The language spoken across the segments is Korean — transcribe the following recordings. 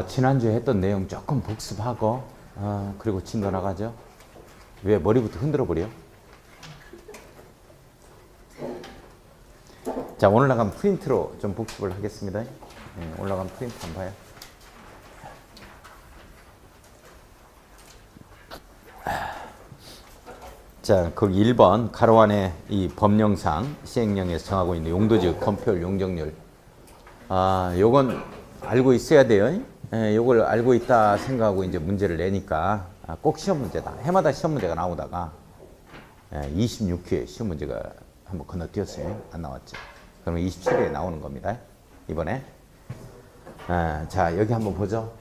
지난주에 했던 내용 조금 복습하고, 그리고 진도 나가죠. 왜 머리부터 흔들어 버려? 자, 오늘 나간 프린트로 좀 복습을 하겠습니다. 올라간 프린트 한번 봐요. 자, 거기 1번 가로 안에 이 법령상 시행령에서 정하고 있는 용도지역 건폐율 용적률. 요건 알고 있어야 돼요. 요걸 알고 있다 생각하고 이제 문제를 내니까 꼭 시험 문제다. 해마다 시험 문제가 나오다가 26회에 시험 문제가 한번 건너뛰었어요. 안 나왔죠. 그러면 27회에 나오는 겁니다. 이번에. 자, 여기 한번 보죠.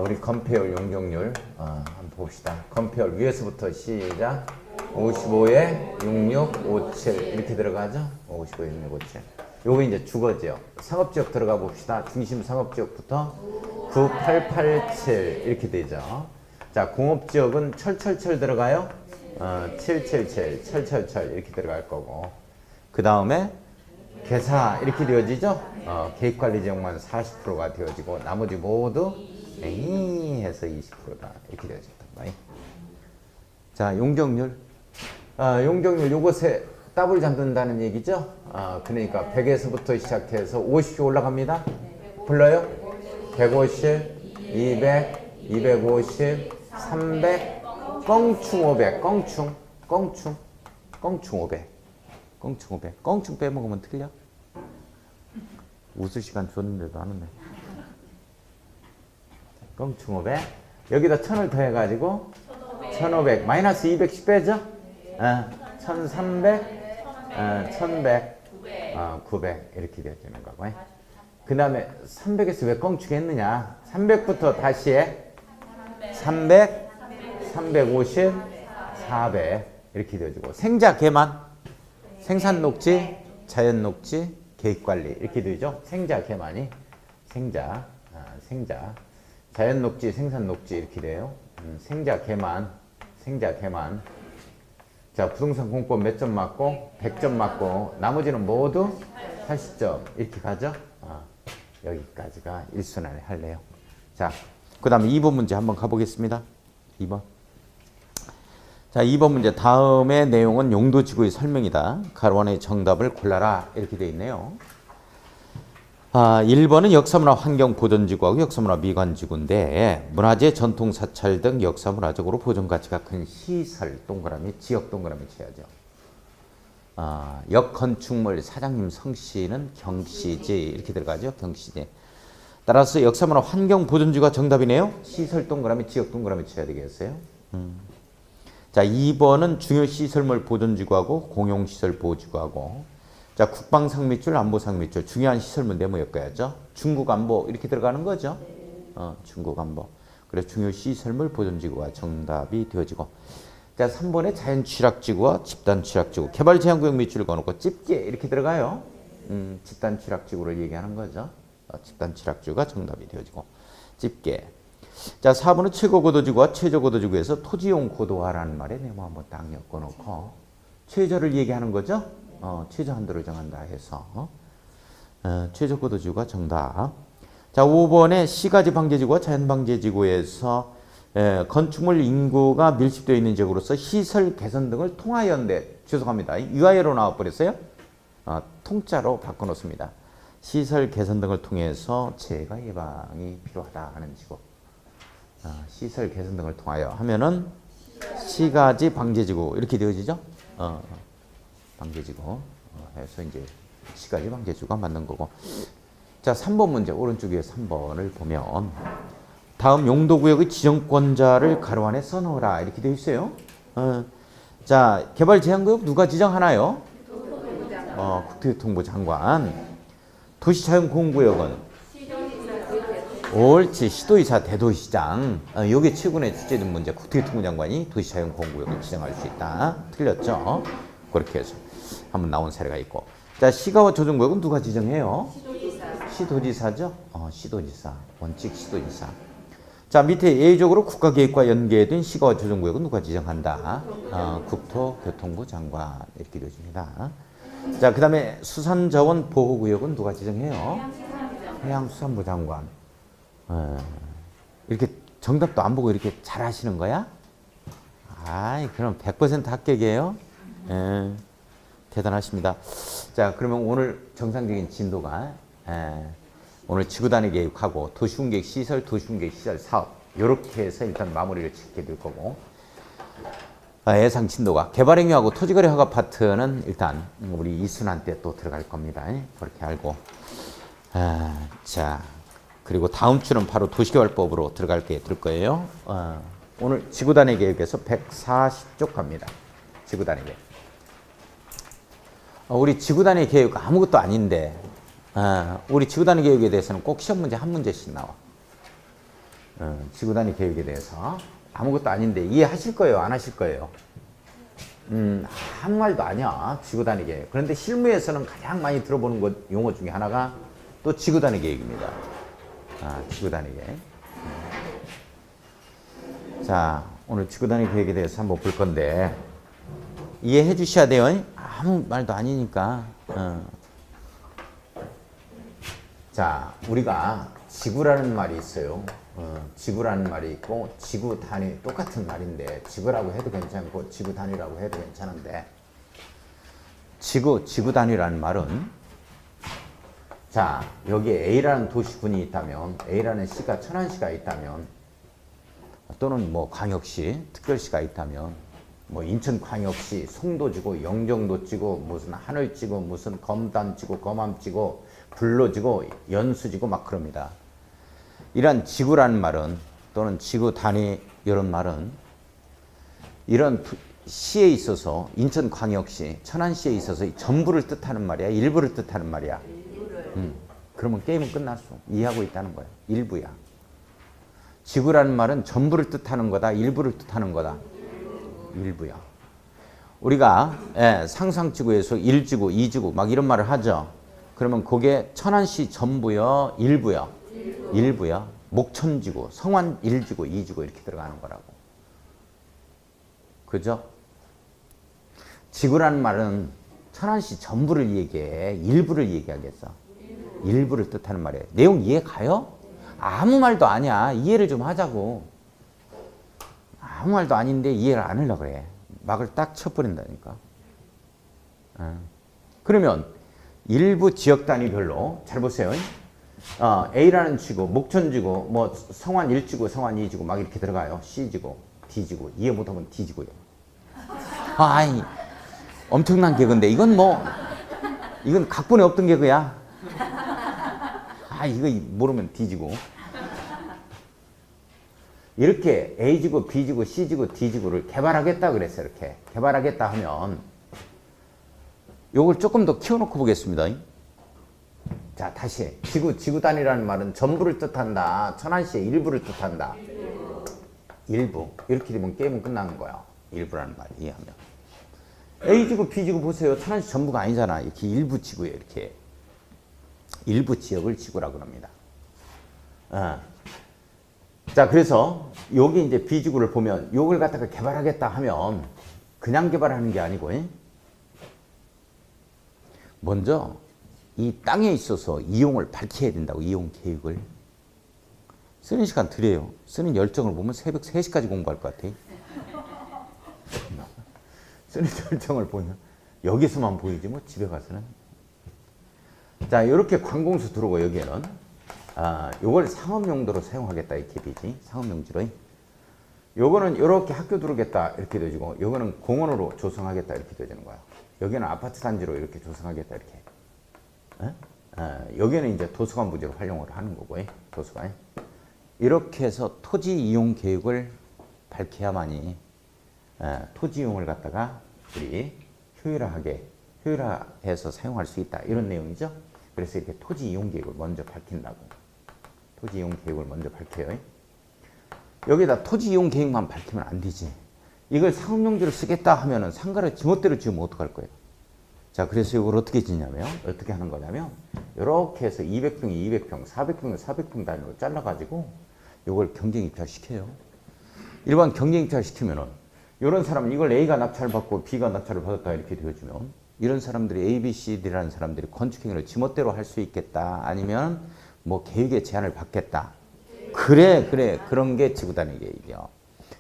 우리 건폐율 용적률 한번 봅시다. 건폐율 위에서부터 시작. 55에 66, 57 이렇게 들어가죠. 55에 66, 57. 요거 이제 주거지역. 상업지역 들어가 봅시다. 중심 상업지역부터 9, 8, 8, 7 이렇게 되죠. 자, 공업지역은 철철철 들어가요. 7, 7, 7, 철철철 이렇게 들어갈 거고. 그 다음에 개사 이렇게 되어지죠. 계획관리지역만 40%가 되어지고 나머지 모두 해서 20%다 이렇게 되어졌단 말이에요. 자, 용적률. 용적률 요것에 더블 잡는다는 얘기죠. 그러니까 100에서부터 시작해서 50이 올라갑니다. 불러요? 150, 200, 250, 300, 껑충 500, 껑충 500, 껑충 500. 껑충 빼먹으면 틀려? 웃을 시간 줬는데도 안 웃네. 껑충 500. 여기다 1000을 더해가지고 1500 마이너스 210 빼죠? 1300 1100 900 이렇게 되어지는 거고. 그 다음에 300에서 왜 껑충 했느냐? 300부터 다시 해. 300 350 400 이렇게 되어지고. 생자 개만 생산 녹지 자연 녹지 계획관리 이렇게 되죠. 생자 개만이 생자 자연 녹지, 생산 녹지 이렇게 돼요. 생자 개만. 자, 부동산 공법 몇 점 맞고? 100점 맞고 나머지는 모두 80점 이렇게 가죠. 여기까지가 1순환을 할래요. 자, 그 다음에 2번 문제 한번 가보겠습니다. 2번. 자, 2번 문제 다음의 내용은 용도지구의 설명이다. 가로 안의 정답을 골라라 이렇게 돼 있네요. 1번은 역사문화 환경보존지구하고 역사문화 미관지구인데 문화재, 전통사찰 등 역사문화적으로 보존가치가 큰 시설 동그라미, 지역 동그라미 쳐야죠. 역건축물 사장님 성씨는 경씨지 이렇게 들어가죠. 경씨지. 따라서 역사문화 환경보존지구가 정답이네요. 시설 동그라미, 지역 동그라미 쳐야 되겠어요. 자, 2번은 중요시설물 보존지구하고 공용시설 보호지구하고 자, 국방상밑줄, 안보상밑줄 중요한 시설물 네모였어야죠. 중국안보 이렇게 들어가는 거죠. 중국안보. 그래서 중요시설물 보존지구가 정답이 되어지고 자, 3번에 자연취락지구와 집단취락지구 개발제한구역 밑줄을 거놓고 집게 이렇게 들어가요. 집단취락지구를 얘기하는 거죠. 집단취락지구가 정답이 되어지고 집게. 자, 4번은 최고고도지구와 최저고도지구에서 토지용 고도화라는 말에 네모 한번 딱 엮어놓고 최저를 얘기하는 거죠. 최저 한도를 정한다 해서 최저고도지구가 정답. 자, 5번에 시가지 방제지구와 자연방제지구에서 건축물 인구가 밀집되어 있는 지역으로서 시설 개선 등을 통하여인데 죄송합니다. 유아예로 나와버렸어요. 통짜로 바꿔놓습니다. 시설 개선 등을 통해서 재해가 예방이 필요하다 하는 지구. 시설 개선 등을 통하여 하면은 시가지 방제지구 이렇게 되어지죠. 방제지구 해서 이제 시가지 방제지구가 맞는 거고. 자, 3번 문제 오른쪽 위에 3번을 보면 다음 용도구역의 지정권자를 가로 안에 써놓으라 이렇게 되어 있어요. 자, 개발제한구역 누가 지정하나요? 국토교통부 장관. 도시자연공원구역은 옳지, 시도의사 대도시장. 요게 최근에 출제된 문제. 국토교통부 장관이 도시자연공원구역을 지정할 수 있다. 틀렸죠? 그렇게 해서 한번 나온 사례가 있고. 자, 시가와 조정구역은 누가 지정해요? 시도지사죠? 시도지사. 원칙 시도지사. 자, 밑에 예외적으로 국가계획과 연계된 시가와 조정구역은 누가 지정한다? 국토교통부 장관. 이렇게 되어집니다. 자, 그 다음에 수산자원 보호구역은 누가 지정해요? 해양수산부 장관. 이렇게 정답도 안 보고 이렇게 잘 하시는 거야? 아이, 그럼 100% 합격이에요? 예, 대단하십니다. 자, 그러면 오늘 정상적인 진도가, 오늘 지구단위 계획하고 도시군계획 시설, 도시군계획 시설 사업, 요렇게 해서 일단 마무리를 짓게 될 거고, 예상 진도가 개발행위하고 토지거래 허가 파트는 일단 우리 이순환 때 또 들어갈 겁니다. 그렇게 알고. 자, 그리고 다음 주는 바로 도시개발법으로 들어갈 게 될 거예요. 오늘 지구단위 계획에서 140쪽 갑니다. 지구단위 계획. 우리 지구단위 계획 아무것도 아닌데, 우리 지구단위 계획에 대해서는 꼭 시험 문제 한 문제씩 나와. 지구단위 계획에 대해서 아무것도 아닌데 이해하실 거예요? 안 하실 거예요? 아무 말도 아니야. 지구단위 계획. 그런데 실무에서는 가장 많이 들어보는 것, 용어 중에 하나가 또 지구단위 계획입니다. 지구단위 계획. 자, 오늘 지구단위 계획에 대해서 한번 볼 건데 이해해 주셔야 돼요. 아무 말도 아니니까. 자, 우리가 지구라는 말이 있어요. 지구라는 말이 있고 지구 단위 똑같은 말인데 지구라고 해도 괜찮고 지구 단위라고 해도 괜찮은데 지구 단위라는 말은 자, 여기에 A라는 도시군이 있다면 A라는 시가 천안시가 있다면 또는 뭐 광역시 특별시가 있다면 뭐 인천광역시 송도지구 영종도지구 무슨 하늘지구 무슨 검단지구 검암지구 불로지구 연수지구 막 그럽니다. 이런 지구라는 말은 또는 지구 단위 이런 말은 이런 시에 있어서 인천광역시 천안시에 있어서 전부를 뜻하는 말이야? 일부를 뜻하는 말이야? 그러면 게임은 끝났어. 이해하고 있다는 거야. 일부야. 지구라는 말은 전부를 뜻하는 거다? 일부를 뜻하는 거다? 일부야. 우리가 상상지구에서 1지구, 2지구 막 이런 말을 하죠. 그러면 그게 천안시 전부요? 일부요? 일부요. 목천지구, 성완 1지구, 2지구 이렇게 들어가는 거라고. 그죠? 지구라는 말은 천안시 전부를 얘기해. 일부를 얘기하겠어. 일부를 뜻하는 말이에요. 내용 이해 가요? 아무 말도 아니야. 이해를 좀 하자고. 아무 말도 아닌데 이해를 안 하려고 그래. 막을 딱 쳐버린다니까. 그러면 일부 지역 단위별로 잘 보세요. A라는 지구, 목천지구, 뭐 성완 1지구, 성완 2지구 막 이렇게 들어가요. C지구, D지구. 이해 못하면 D지구요. 아이, 엄청난 개그인데 이건 이건 각본에 없던 개그야. 이거 모르면 D지구. 이렇게 A지구, B지구, C지구, D지구를 개발하겠다 그랬어. 이렇게 개발하겠다 하면 요걸 조금 더 키워놓고 보겠습니다. 자, 다시 지구 단위라는 말은 전부를 뜻한다. 천안시의 일부를 뜻한다. 일부. 이렇게 되면 게임은 끝나는 거야. 일부라는 말 이해하면. A지구, B지구 보세요. 천안시 전부가 아니잖아. 이렇게 일부 지구에 이렇게 일부 지역을 지구라고 합니다. 자, 그래서 여기 이제 B지구를 보면 요걸 갖다가 개발하겠다 하면 그냥 개발하는 게 아니고 먼저 이 땅에 있어서 이용을 밝혀야 된다고. 이용 계획을. 쓰는 시간 드려요. 쓰는 열정을 보면 새벽 3시까지 공부할 것 같아. 쓰는 열정을 보면 여기서만 보이지 뭐 집에 가서는. 자, 이렇게 관공서 들어오고 여기에는 요걸 상업용도로 사용하겠다 이렇게 되지. 상업용지로. 요거는 이렇게 학교 들어오겠다 이렇게 되지고 요거는 공원으로 조성하겠다 이렇게 되는 거야. 여기는 아파트 단지로 이렇게 조성하겠다 이렇게. 여기는 이제 도서관 부지로 활용을 하는 거고, 도서관. 이렇게 해서 토지 이용 계획을 밝혀야만이 토지 이용을 갖다가 우리 효율화해서 사용할 수 있다. 이런 내용이죠. 그래서 이렇게 토지 이용 계획을 먼저 밝힌다고. 토지 이용 계획을 먼저 밝혀요. 여기다 토지 이용 계획만 밝히면 안 되지. 이걸 상업용지로 쓰겠다 하면은 상가를 지멋대로 지으면 어떡할 거예요? 자, 그래서 이걸 어떻게 짓냐면, 어떻게 하는 거냐면, 이렇게 해서 200평, 200평, 400평, 400평 단위로 잘라가지고, 이걸 경쟁 입찰시켜요. 일반 경쟁 입찰시키면은, 이런 사람은 이걸 A가 낙찰을 받고 B가 낙찰을 받았다 이렇게 되어주면, 이런 사람들이 A, B, C, D라는 사람들이 건축행위를 지멋대로 할 수 있겠다. 아니면 뭐 계획의 제한을 받겠다. 그래. 그런 게 지구 단위 계획이요.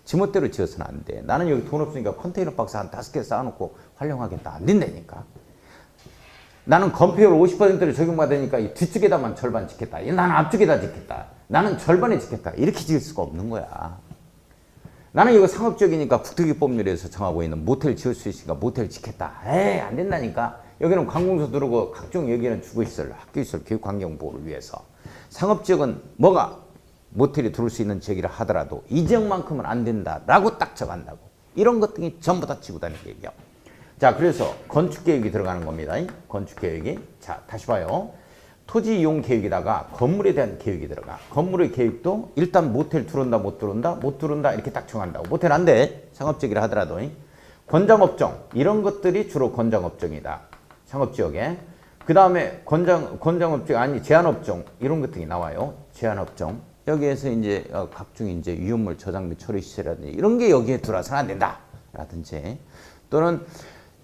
지멋대로 지어서는 안 돼. 나는 여기 돈 없으니까 컨테이너 박스 한 5개 쌓아놓고 활용하겠다. 안 된다니까. 나는 건폐율 50%를 적용받으니까 이 뒤쪽에다만 절반 짓겠다. 나는 앞쪽에다 짓겠다. 나는 절반에 짓겠다. 이렇게 지을 수가 없는 거야. 나는 이거 상업적이니까 국토기법률에서 정하고 있는 모텔 지을 수 있으니까 모텔 짓겠다. 에이, 안 된다니까. 여기는 관공서 들어오고 각종 여기는 주거시설, 학교시설, 교육환경보호를 위해서. 상업지역은 뭐가 모텔이 들어올 수 있는 지역이라 하더라도 이 지역만큼은 안 된다라고 딱 정한다고. 이런 것들이 전부 다 지구단위 계획이요. 자, 그래서 건축계획이 들어가는 겁니다. 건축계획이. 자, 다시 봐요. 토지 이용 계획에다가 건물에 대한 계획이 들어가. 건물의 계획도 일단 모텔 들어온다, 못 들어온다, 못 들어온다 이렇게 딱 정한다고. 모텔 안 돼. 상업지역이라 하더라도. 권장업종. 이런 것들이 주로 권장업종이다. 상업지역에. 그 다음에 권장업종 아니 제한업종 이런 것들이 나와요. 제한업종. 여기에서 이제 각종 이제 위험물 저장 및 처리 시설이라든지 이런 게 여기에 들어와서는 안 된다. 라든지 또는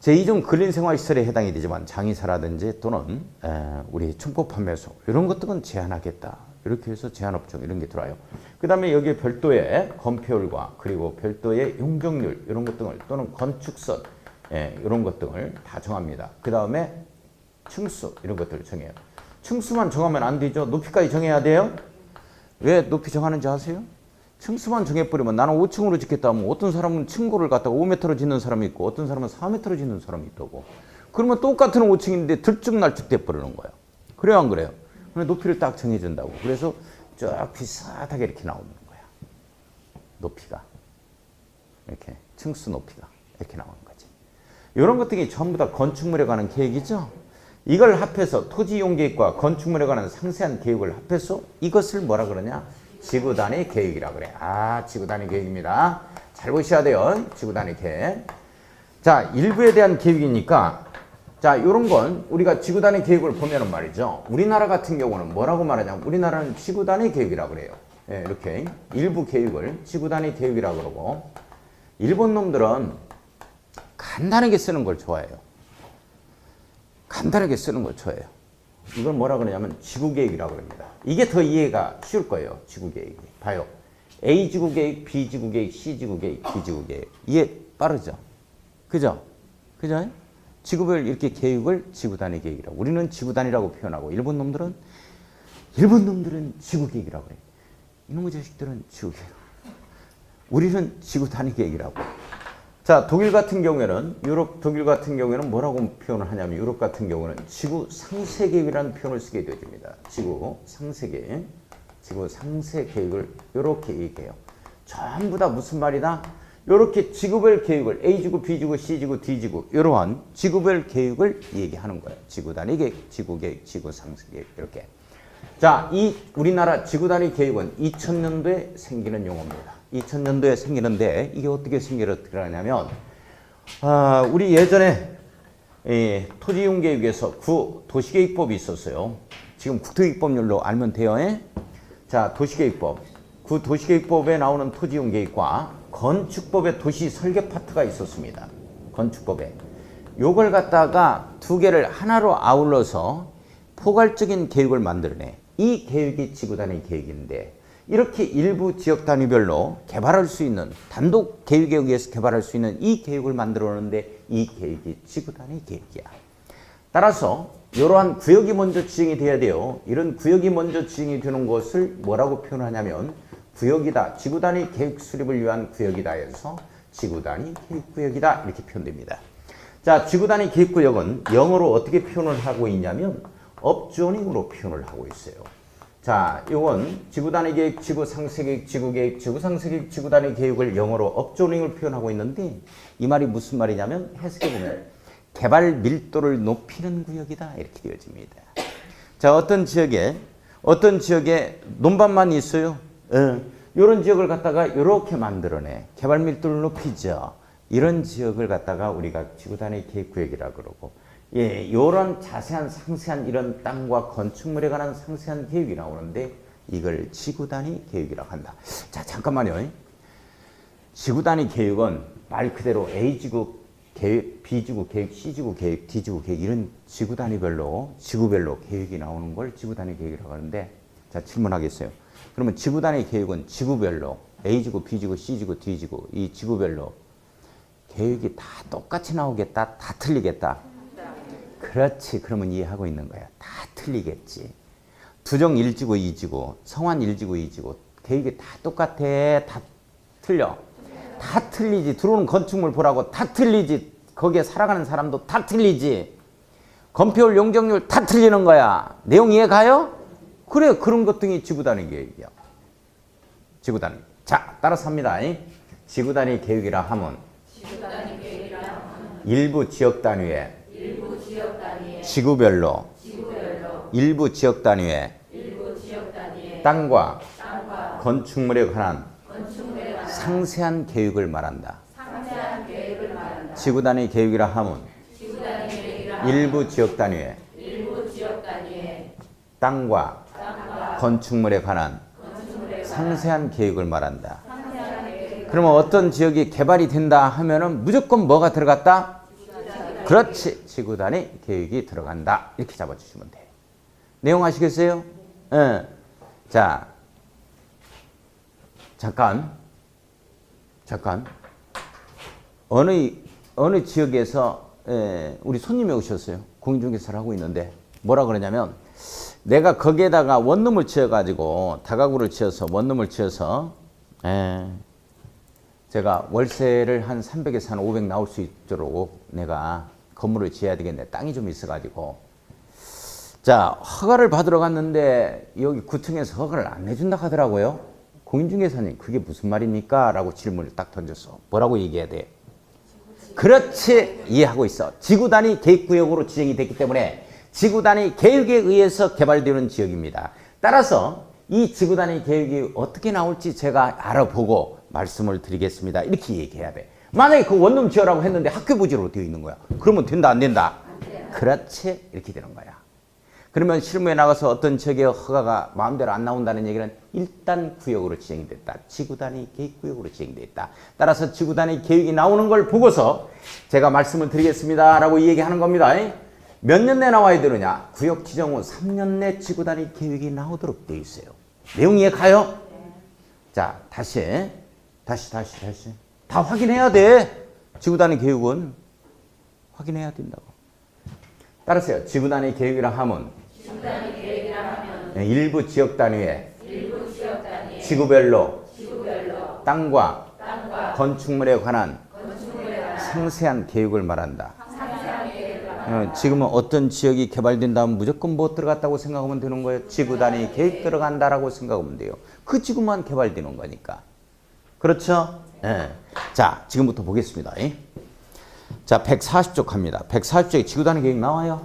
제2종 근린생활시설에 해당이 되지만 장의사라든지 또는 우리 첨고 판매소 이런 것들은 제한하겠다. 이렇게 해서 제한업종 이런 게 들어와요. 그 다음에 여기에 별도의 건폐율과 그리고 별도의 용적률 이런 것 등을 또는 건축선 이런 것 등을 다 정합니다. 그 다음에 층수 이런 것들을 정해요. 층수만 정하면 안 되죠. 높이까지 정해야 돼요. 왜 높이 정하는지 아세요? 층수만 정해버리면 나는 5층으로 짓겠다 하면 어떤 사람은 층고를 갖다가 5m로 짓는 사람이 있고 어떤 사람은 4m로 짓는 사람이 있다고. 그러면 똑같은 5층인데 들쭉날쭉 돼버리는 거예요. 그래요 안 그래요? 높이를 딱 정해준다고. 그래서 쫙 비슷하게 이렇게 나오는 거야. 높이가. 이렇게 층수 높이가 이렇게 나오는 거지. 이런 것들이 전부 다 건축물에 관한 계획이죠. 이걸 합해서 토지이용 계획과 건축물에 관한 상세한 계획을 합해서 이것을 뭐라 그러냐? 지구단위 계획이라 그래. 아, 지구단위 계획입니다. 잘 보셔야 돼요. 지구단위 계획. 자, 일부에 대한 계획이니까 자, 요런 건 우리가 지구단위 계획을 보면은 말이죠. 우리나라 같은 경우는 뭐라고 말하냐면 우리나라는 지구단위 계획이라 그래요. 예, 이렇게 일부 계획을 지구단위 계획이라 그러고 일본 놈들은 간단하게 쓰는 걸 좋아해요. 간단하게 쓰는 걸 좋아해요. 이걸 뭐라 그러냐면 지구계획이라고 합니다. 이게 더 이해가 쉬울 거예요. 지구계획이. 봐요. A지구계획, B지구계획, C지구계획, D지구계획. 이해 빠르죠? 그죠? 그죠? 지구별 이렇게 계획을 지구단위 계획이라고. 우리는 지구단위라고 표현하고 일본 놈들은 지구계획이라고 해요. 이놈의 자식들은 지구계획. 우리는 지구단위 계획이라고. 자, 독일 같은 경우에는 독일 같은 경우에는 뭐라고 표현을 하냐면 유럽 같은 경우는 지구 상세 계획이라는 표현을 쓰게 되어집니다. 지구 상세 계획. 지구 상세 계획을 이렇게 얘기해요. 전부 다 무슨 말이다? 이렇게 지구별 계획을 A지구, B지구, C지구, D지구 이러한 지구별 계획을 얘기하는 거예요. 지구 단위 계획, 지구 계획, 지구 상세 계획 이렇게. 자, 이 우리나라 지구 단위 계획은 2000년도에 생기는 용어입니다. 2000년도에 생기는데 이게 어떻게 생기냐면 우리 예전에 토지이용계획에서 구도시계획법이 있었어요. 지금 국토기법률로 알면 돼요. 자, 도시계획법. 구도시계획법에 나오는 토지이용계획과 건축법의 도시설계 파트가 있었습니다. 건축법에. 요걸 갖다가 두 개를 하나로 아울러서 포괄적인 계획을 만들어내. 이 계획이 지구단위 계획인데 이렇게 일부 지역 단위별로 개발할 수 있는 단독 계획에 의해서 개발할 수 있는 이 계획을 만들어 놓는데 이 계획이 지구단위 계획이야. 따라서 이러한 구역이 먼저 지정이 돼야 돼요. 이런 구역이 먼저 지정이 되는 것을 뭐라고 표현하냐면 구역이다. 지구단위 계획 수립을 위한 구역이다 해서 지구단위 계획구역이다 이렇게 표현됩니다. 자, 지구단위 계획구역은 영어로 어떻게 표현을 하고 있냐면 업조닝으로 표현을 하고 있어요. 자, 이건 지구단위 계획, 지구상세계획, 지구계획, 지구상세계획, 지구단위 계획을 영어로 업조닝을 표현하고 있는데 이 말이 무슨 말이냐면 해석해보면 개발 밀도를 높이는 구역이다 이렇게 되어집니다. 자, 어떤 지역에 논밭만 있어요. 이런 지역을 갖다가 이렇게 만들어내. 개발 밀도를 높이죠. 이런 지역을 갖다가 우리가 지구단위 계획구역이라고 그러고 예, 이런 자세한 상세한 이런 땅과 건축물에 관한 상세한 계획이 나오는데 이걸 지구단위 계획이라고 한다. 자, 잠깐만요. 지구단위 계획은 말 그대로 A지구 계획, B지구 계획, C지구 계획, D지구 계획 이런 지구단위별로 지구별로 계획이 나오는 걸 지구단위 계획이라고 하는데 자, 질문하겠어요. 그러면 지구 단위 계획은 지구별로 A지구, B지구, C지구, D지구 이 지구별로 계획이 다 똑같이 나오겠다? 다 틀리겠다? 그렇지. 그러면 이해하고 있는 거야. 다 틀리겠지. 두정 1지구, 2지구, 성환 1지구, 2지구 계획이 다 똑같아? 다 틀려? 다 틀리지. 들어오는 건축물 보라고 다 틀리지. 거기에 살아가는 사람도 다 틀리지. 건폐율, 용적률 다 틀리는 거야. 내용 이해 가요? 그래. 그런 것 등이 지구 단위 계획이야. 지구 단위. 자, 따라서 합니다. 지구 단위 계획이라 하면 일부 지역 단위에 지구별로 일부 지역 단위에 땅과 건축물에 관한 상세한 계획을 말한다. 지구 단위 계획이라 하면 일부 지역 단위에 땅과 건축물에 관한 상세한 계획을 말한다. 그러면 어떤 지역이 개발이 된다 하면은 무조건 뭐가 들어갔다? 그렇지. 지구 단위 계획이 들어간다. 이렇게 잡아주시면 돼요. 내용 아시겠어요? 예. 자, 잠깐. 어느 지역에서 우리 손님이 오셨어요. 공인중개사를 하고 있는데 뭐라 그러냐면 내가 거기에다가 원룸을 지어가지고 다가구를 지어서 원룸을 지어서 제가 월세를 한 300에서 한 500 나올 수 있도록 내가 건물을 지어야 되겠네. 땅이 좀 있어가지고 자 허가를 받으러 갔는데 여기 구청에서 허가를 안 해준다 하더라고요. 공인중개사님 그게 무슨 말입니까? 라고 질문을 딱 던졌어. 뭐라고 얘기해야 돼? 그렇지. 이해하고 있어. 지구 단위 계획구역으로 지정이 됐기 때문에 지구 단위 계획에 의해서 개발되는 지역입니다. 따라서 이 지구 단위 계획이 어떻게 나올지 제가 알아보고 말씀을 드리겠습니다. 이렇게 얘기해야 돼. 만약에 그 원룸 지어라고 했는데 학교 부지로 되어 있는 거야. 그러면 된다 안 된다? 그렇지. 이렇게 되는 거야. 그러면 실무에 나가서 어떤 지역의 허가가 마음대로 안 나온다는 얘기는 일단 구역으로 지정이 됐다. 지구 단위 계획구역으로 지정이 됐다. 따라서 지구 단위 계획이 나오는 걸 보고서 제가 말씀을 드리겠습니다. 라고 얘기하는 겁니다. 몇 년 내 나와야 되느냐? 구역 지정 후 3년 내 지구 단위 계획이 나오도록 되어 있어요. 내용 이해 가요? 자, 다시. 다 확인해야 돼. 지구 단위 계획은 확인해야 된다고. 따라서요. 지구 단위 계획이라 하면 일부 지역 단위에 지구별로 땅과 건축물에 관한 상세한 계획을 말한다. 지금은 어떤 지역이 개발된다면 무조건 뭐 들어갔다고 생각하면 되는 거예요. 지구 단위 계획 들어간다라고 생각하면 돼요. 그 지구만 개발되는 거니까. 그렇죠? 네. 자, 지금부터 보겠습니다. 자, 140쪽 갑니다. 140쪽에 지구 단위 계획 나와요.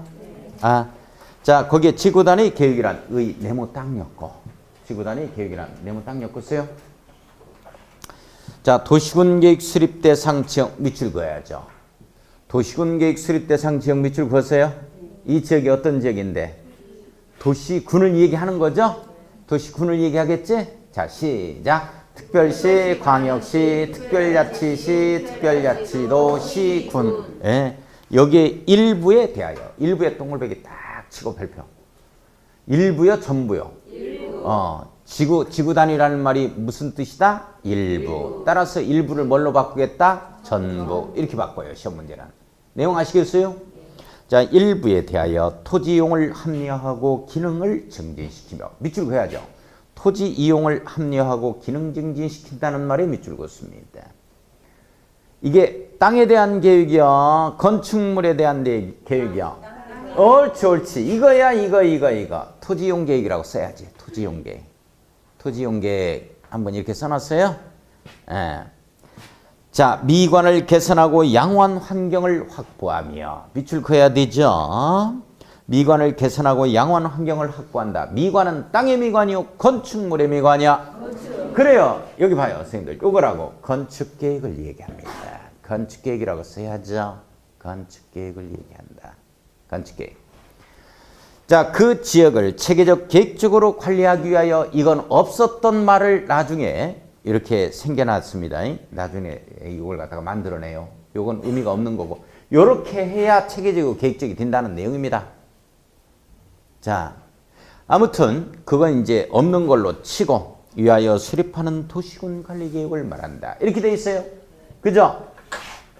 자, 거기에 지구 단위 계획이란 의 네모 딱 엮고 지구 단위 계획이란 네모 딱 엮었어요. 자, 도시군 계획 수립 대상 지역 밑줄 그어야죠. 도시군 계획 수립 대상 지역 밑줄 그었어요. 이 지역이 어떤 지역인데? 도시군을 얘기하는 거죠? 도시군을 얘기하겠지? 자, 시작. 특별시, 광역시, 특별자치시, 특별자치도, 시군. 여기에 일부에 대하여. 일부에 동글베기 딱 치고 발표. 일부요? 전부요? 지구 단위라는 말이 무슨 뜻이다? 일부. 따라서 일부를 뭘로 바꾸겠다? 전부. 이렇게 바꿔요. 시험 문제는. 내용 아시겠어요? 자, 일부에 대하여 토지 이용을 합리화하고 기능을 증진시키며 밑줄 그어야죠. 토지 이용을 합리화하고 기능 증진시킨다는 말에 밑줄 그었습니다. 이게 땅에 대한 계획이야? 건축물에 대한 계획이야? 옳지. 이거야, 이거. 토지 이용 계획이라고 써야지. 토지 이용 계획. 토지 이용 계획 한번 이렇게 써놨어요. 자, 미관을 개선하고 양호한 환경을 확보하며 밑줄 그어야 되죠. 미관을 개선하고 양호한 환경을 확보한다. 미관은 땅의 미관이요? 건축물의 미관이야? 그래요. 여기 봐요. 선생님들. 요거라고 건축계획을 얘기합니다. 건축계획이라고 써야죠. 건축계획을 얘기한다. 건축계획. 자, 그 지역을 체계적 계획적으로 관리하기 위하여 이건 없었던 말을 나중에 이렇게 생겨났습니다. 나중에 이걸 갖다가 만들어내요. 요건 의미가 없는 거고. 요렇게 해야 체계적이고 계획적이 된다는 내용입니다. 자, 아무튼 그건 이제 없는 걸로 치고 위하여 수립하는 도시군 관리 계획을 말한다. 이렇게 돼 있어요. 그죠?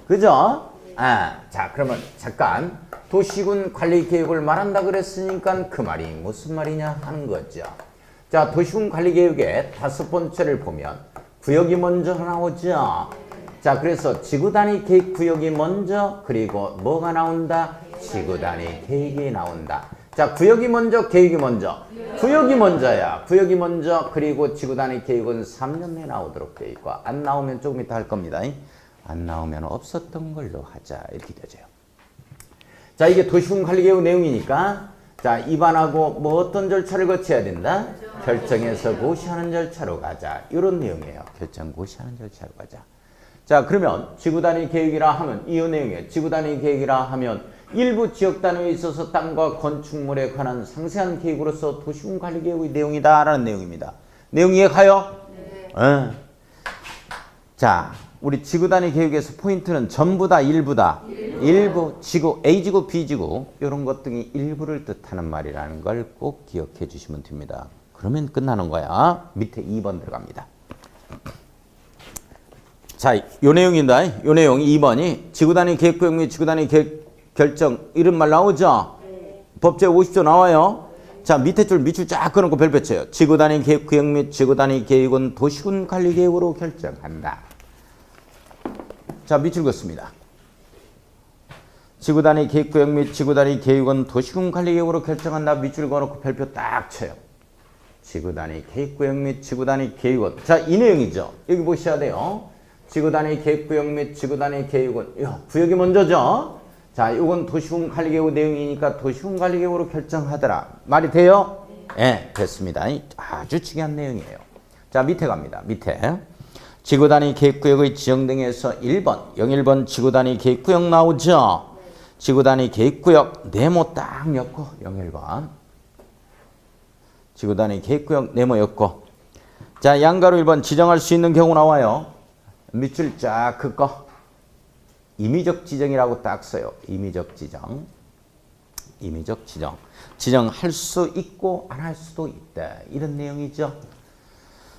그죠? 자, 그러면 잠깐 도시군 관리 계획을 말한다 그랬으니까 그 말이 무슨 말이냐 하는 거죠. 자, 도시군 관리 계획의 5번째를 보면 구역이 먼저 나오죠. 자, 그래서 지구 단위 계획 구역이 먼저, 그리고 뭐가 나온다? 지구 단위 계획이 나온다. 자, 구역이 먼저, 계획이 먼저. 구역이 먼저야. 구역이 먼저, 그리고 지구 단위 계획은 3년 내에 나오도록 돼 있고, 안 나오면 조금 이따 할 겁니다. 안 나오면 없었던 걸로 하자. 이렇게 되죠. 자, 이게 도시군 관리 계획 내용이니까, 자, 입안하고 뭐 어떤 절차를 거쳐야 된다? 결정해서 고시하는 절차로 가자. 이런 내용이에요. 결정 고시하는 절차로 가자. 자, 그러면 지구 단위 계획이라 하면 이 내용이에요. 지구 단위 계획이라 하면 일부 지역 단위에 있어서 땅과 건축물에 관한 상세한 계획으로서 도시군 관리 계획의 내용이다라는 내용입니다. 내용 이해가요? 네. 자, 우리 지구 단위 계획에서 포인트는 전부 다 일부다. 일부, 지구, A지구, B지구 이런 것 등이 일부를 뜻하는 말이라는 걸 꼭 기억해 주시면 됩니다. 그러면 끝나는 거야. 밑에 2번 들어갑니다. 자, 요 내용입니다. 요 내용 2번이 지구 단위 계획구역 및 지구 단위 계획 결정 이런 말 나오죠? 네. 법제 50조 나와요. 자, 밑에 줄 밑줄 쫙 그어놓고 별표 쳐요. 지구 단위 계획구역 및 지구 단위 계획은 도시군 관리 계획으로 결정한다. 자, 밑줄 긋습니다. 지구 단위 계획구역 및 지구 단위 계획은 도시군 관리 계획으로 결정한다. 밑줄 그어놓고 별표 딱 쳐요. 지구 단위 계획구역 및 지구 단위 계획은, 자, 이 내용이죠. 여기 보셔야 돼요. 지구 단위 계획구역 및 지구 단위 계획은 구역이 먼저죠. 자, 이건 도시군 관리 계획 내용이니까 도시군 관리 계획으로 결정하더라. 말이 돼요? 네, 됐습니다. 아주 중요한 내용이에요. 자, 밑에 갑니다. 밑에 지구 단위 계획구역의 지정 등에서 1번, 01번 지구 단위 계획구역 나오죠. 지구 단위 계획구역 네모 딱 엮고 01번 지구 단위 계획구역 네모 엮고, 자, 양가로 1번 지정할 수 있는 경우 나와요. 밑줄 쫙 긋고 임의적 지정이라고 딱 써요. 임의적 지정. 임의적 지정. 지정할 수 있고 안 할 수도 있다. 이런 내용이죠.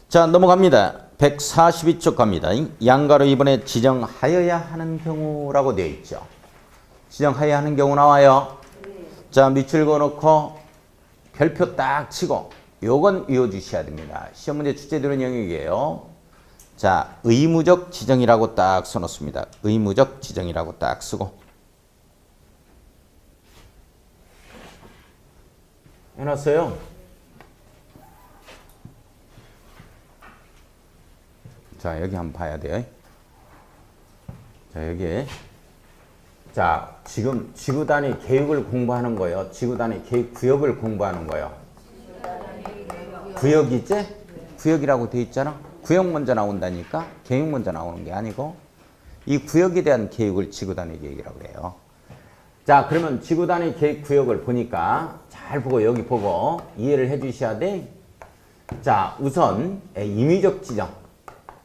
자, 넘어갑니다. 142쪽 갑니다. 양가로 2번에 지정하여야 하는 경우라고 되어 있죠. 지정하여야 하는 경우 나와요. 자, 밑줄 그어놓고 별표 딱 치고 요건 외워주셔야 됩니다. 시험 문제 출제되는 영역이에요. 자, 의무적 지정이라고 딱 써놓습니다. 의무적 지정이라고 딱 쓰고 해놨어요. 자, 여기 한번 봐야 돼요. 자, 여기에 자, 지금 지구 단위 계획을 공부하는 거예요. 지구 단위 계획 구역을 공부하는 거예요. 구역이지? 구역이라고 돼 있잖아. 구역 먼저 나온다니까 계획 먼저 나오는 게 아니고 이 구역에 대한 계획을 지구 단위 계획이라고 해요. 자, 그러면 지구 단위 계획 구역을 보니까 잘 보고 여기 보고 이해를 해 주셔야 돼. 자, 우선 임의적 지정.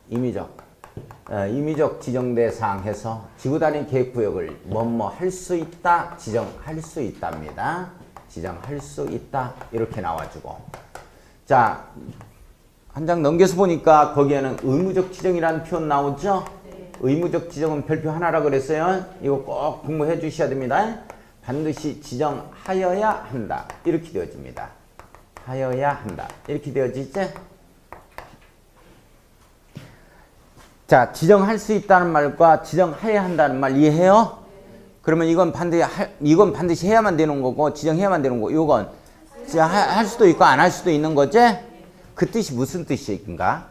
임의적 지정 대상 해서 지구 단위 계획 구역을 뭐뭐 할 수 있다, 지정할 수 있답니다. 지정할 수 있다. 이렇게 나와주고. 자, 한 장 넘겨서 보니까 거기에는 의무적 지정이라는 표현 나오죠? 네. 의무적 지정은 별표 하나라 그랬어요. 이거 꼭 공부해 주셔야 됩니다. 반드시 지정하여야 한다. 이렇게 되어집니다. 하여야 한다. 이렇게 되어지지? 자, 지정할 수 있다는 말과 지정해야 한다는 말 이해해요? 네. 그러면 이건 반드시 해야만 되는 거고 지정해야만 되는 거고 이건 할 수도 있고 안 할 수도 있는 거지? 그 뜻이 무슨 뜻인가?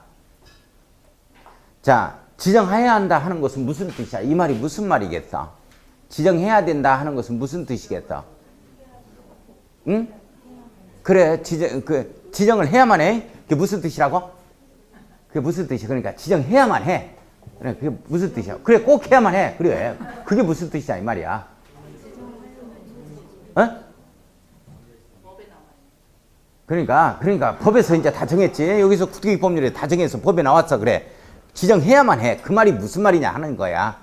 자, 지정해야 한다 하는 것은 무슨 뜻이야? 이 말이 무슨 말이겠어? 지정해야 된다 하는 것은 무슨 뜻이겠어? 응? 그래, 지정을 해야만 해? 그게 무슨 뜻이라고? 그게 무슨 뜻이야? 그러니까 지정해야만 해. 그래, 그게 무슨 뜻이야? 그래, 꼭 해야만 해. 그래, 그게 무슨 뜻이야? 이 말이야. 어? 그러니까 법에서 이제 다 정했지. 여기서 국토기 법률에 다 정해서 법에 나왔어. 그래. 지정해야만 해. 그 말이 무슨 말이냐 하는 거야.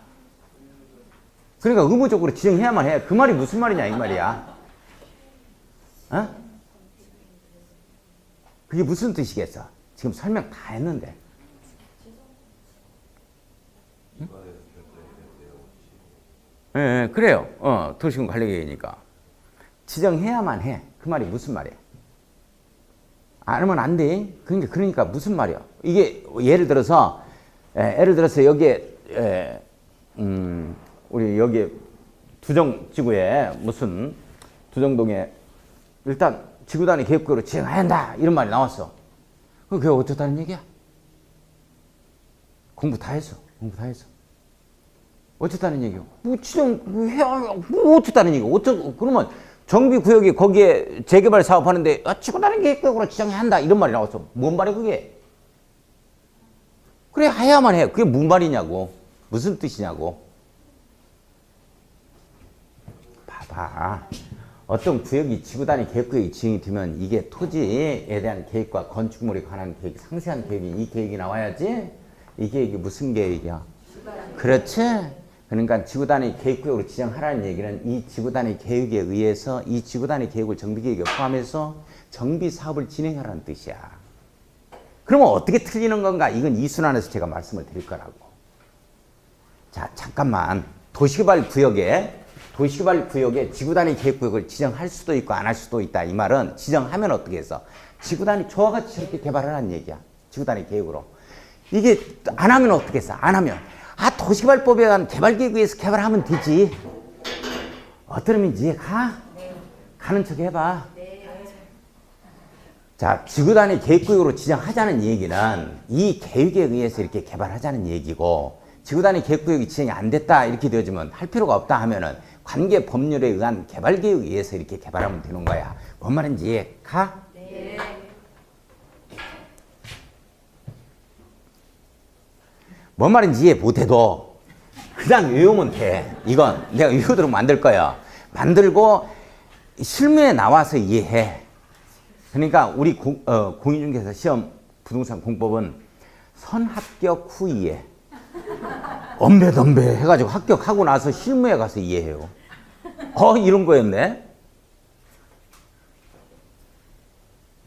그러니까 의무적으로 지정해야만 해. 그 말이 무슨 말이냐 이 말이야. 어? 그게 무슨 뜻이겠어? 지금 설명 다 했는데. 응? 예, 그래요. 도시군 관리계획이니까. 지정해야만 해. 그 말이 무슨 말이야? 안 하면 안 돼. 그러니까 무슨 말이야? 이게 예를 들어서 여기에 우리 여기 두정지구에 무슨 두정동에 일단 지구단위 계획구역으로 지정해야 한다 이런 말이 나왔어. 그게 어쩌다는 얘기야? 공부 다 했어. 어쩌다는 얘기야? 뭐 어쩌다는 얘기야? 그러면 정비구역이 거기에 재개발 사업하는데 지구단위 계획구역으로 지정해야 한다 이런 말이 나왔어. 뭔 말이야 그게? 그래 해야만 해. 그게 무슨 말이냐고. 무슨 뜻이냐고. 봐봐. 어떤 구역이 지구단위 계획구역이 지정이 되면 이게 토지에 대한 계획과 건축물에 관한 계획, 상세한 계획이 이 계획이 나와야지. 이 계획이 무슨 계획이야? 그렇지? 그러니까 지구단위 계획구역으로 지정하라는 얘기는 이 지구단위 계획에 의해서 이 지구단위 계획을 정비계획에 포함해서 정비사업을 진행하라는 뜻이야. 그러면 어떻게 틀리는 건가? 이건 이 순환에서 제가 말씀을 드릴 거라고. 자, 잠깐만. 도시개발 구역에 지구단위 계획구역을 지정할 수도 있고 안 할 수도 있다. 이 말은 지정하면 어떻게 해서 지구단위 조화같이 저렇게 개발하라는 얘기야. 지구단위 계획으로. 이게 안 하면 어떻게 했어? 안 하면 도시개발법에 의한 개발계획에 의해서 개발하면 되지. 어떠면 이해가? 가는 척 해봐. 자, 지구단위 계획구역으로 지정하자는 얘기는 이 계획에 의해서 이렇게 개발하자는 얘기고, 지구단위 계획구역이 지정이 안 됐다 이렇게 되어지면 할 필요가 없다 하면은 관계 법률에 의한 개발계획에 의해서 이렇게 개발하면 되는 거야. 뭔 말인지 이해가? 네. 뭔 말인지 이해 못해도 그냥 외우면 돼. 이건 내가 외우도록 만들 거야. 만들고 실무에 나와서 이해해. 그러니까 우리 공인중개사 시험 부동산 공법은 선합격 후 이해. 엄배덤배 해가지고 합격하고 나서 실무에 가서 이해해요. 이런 거였네.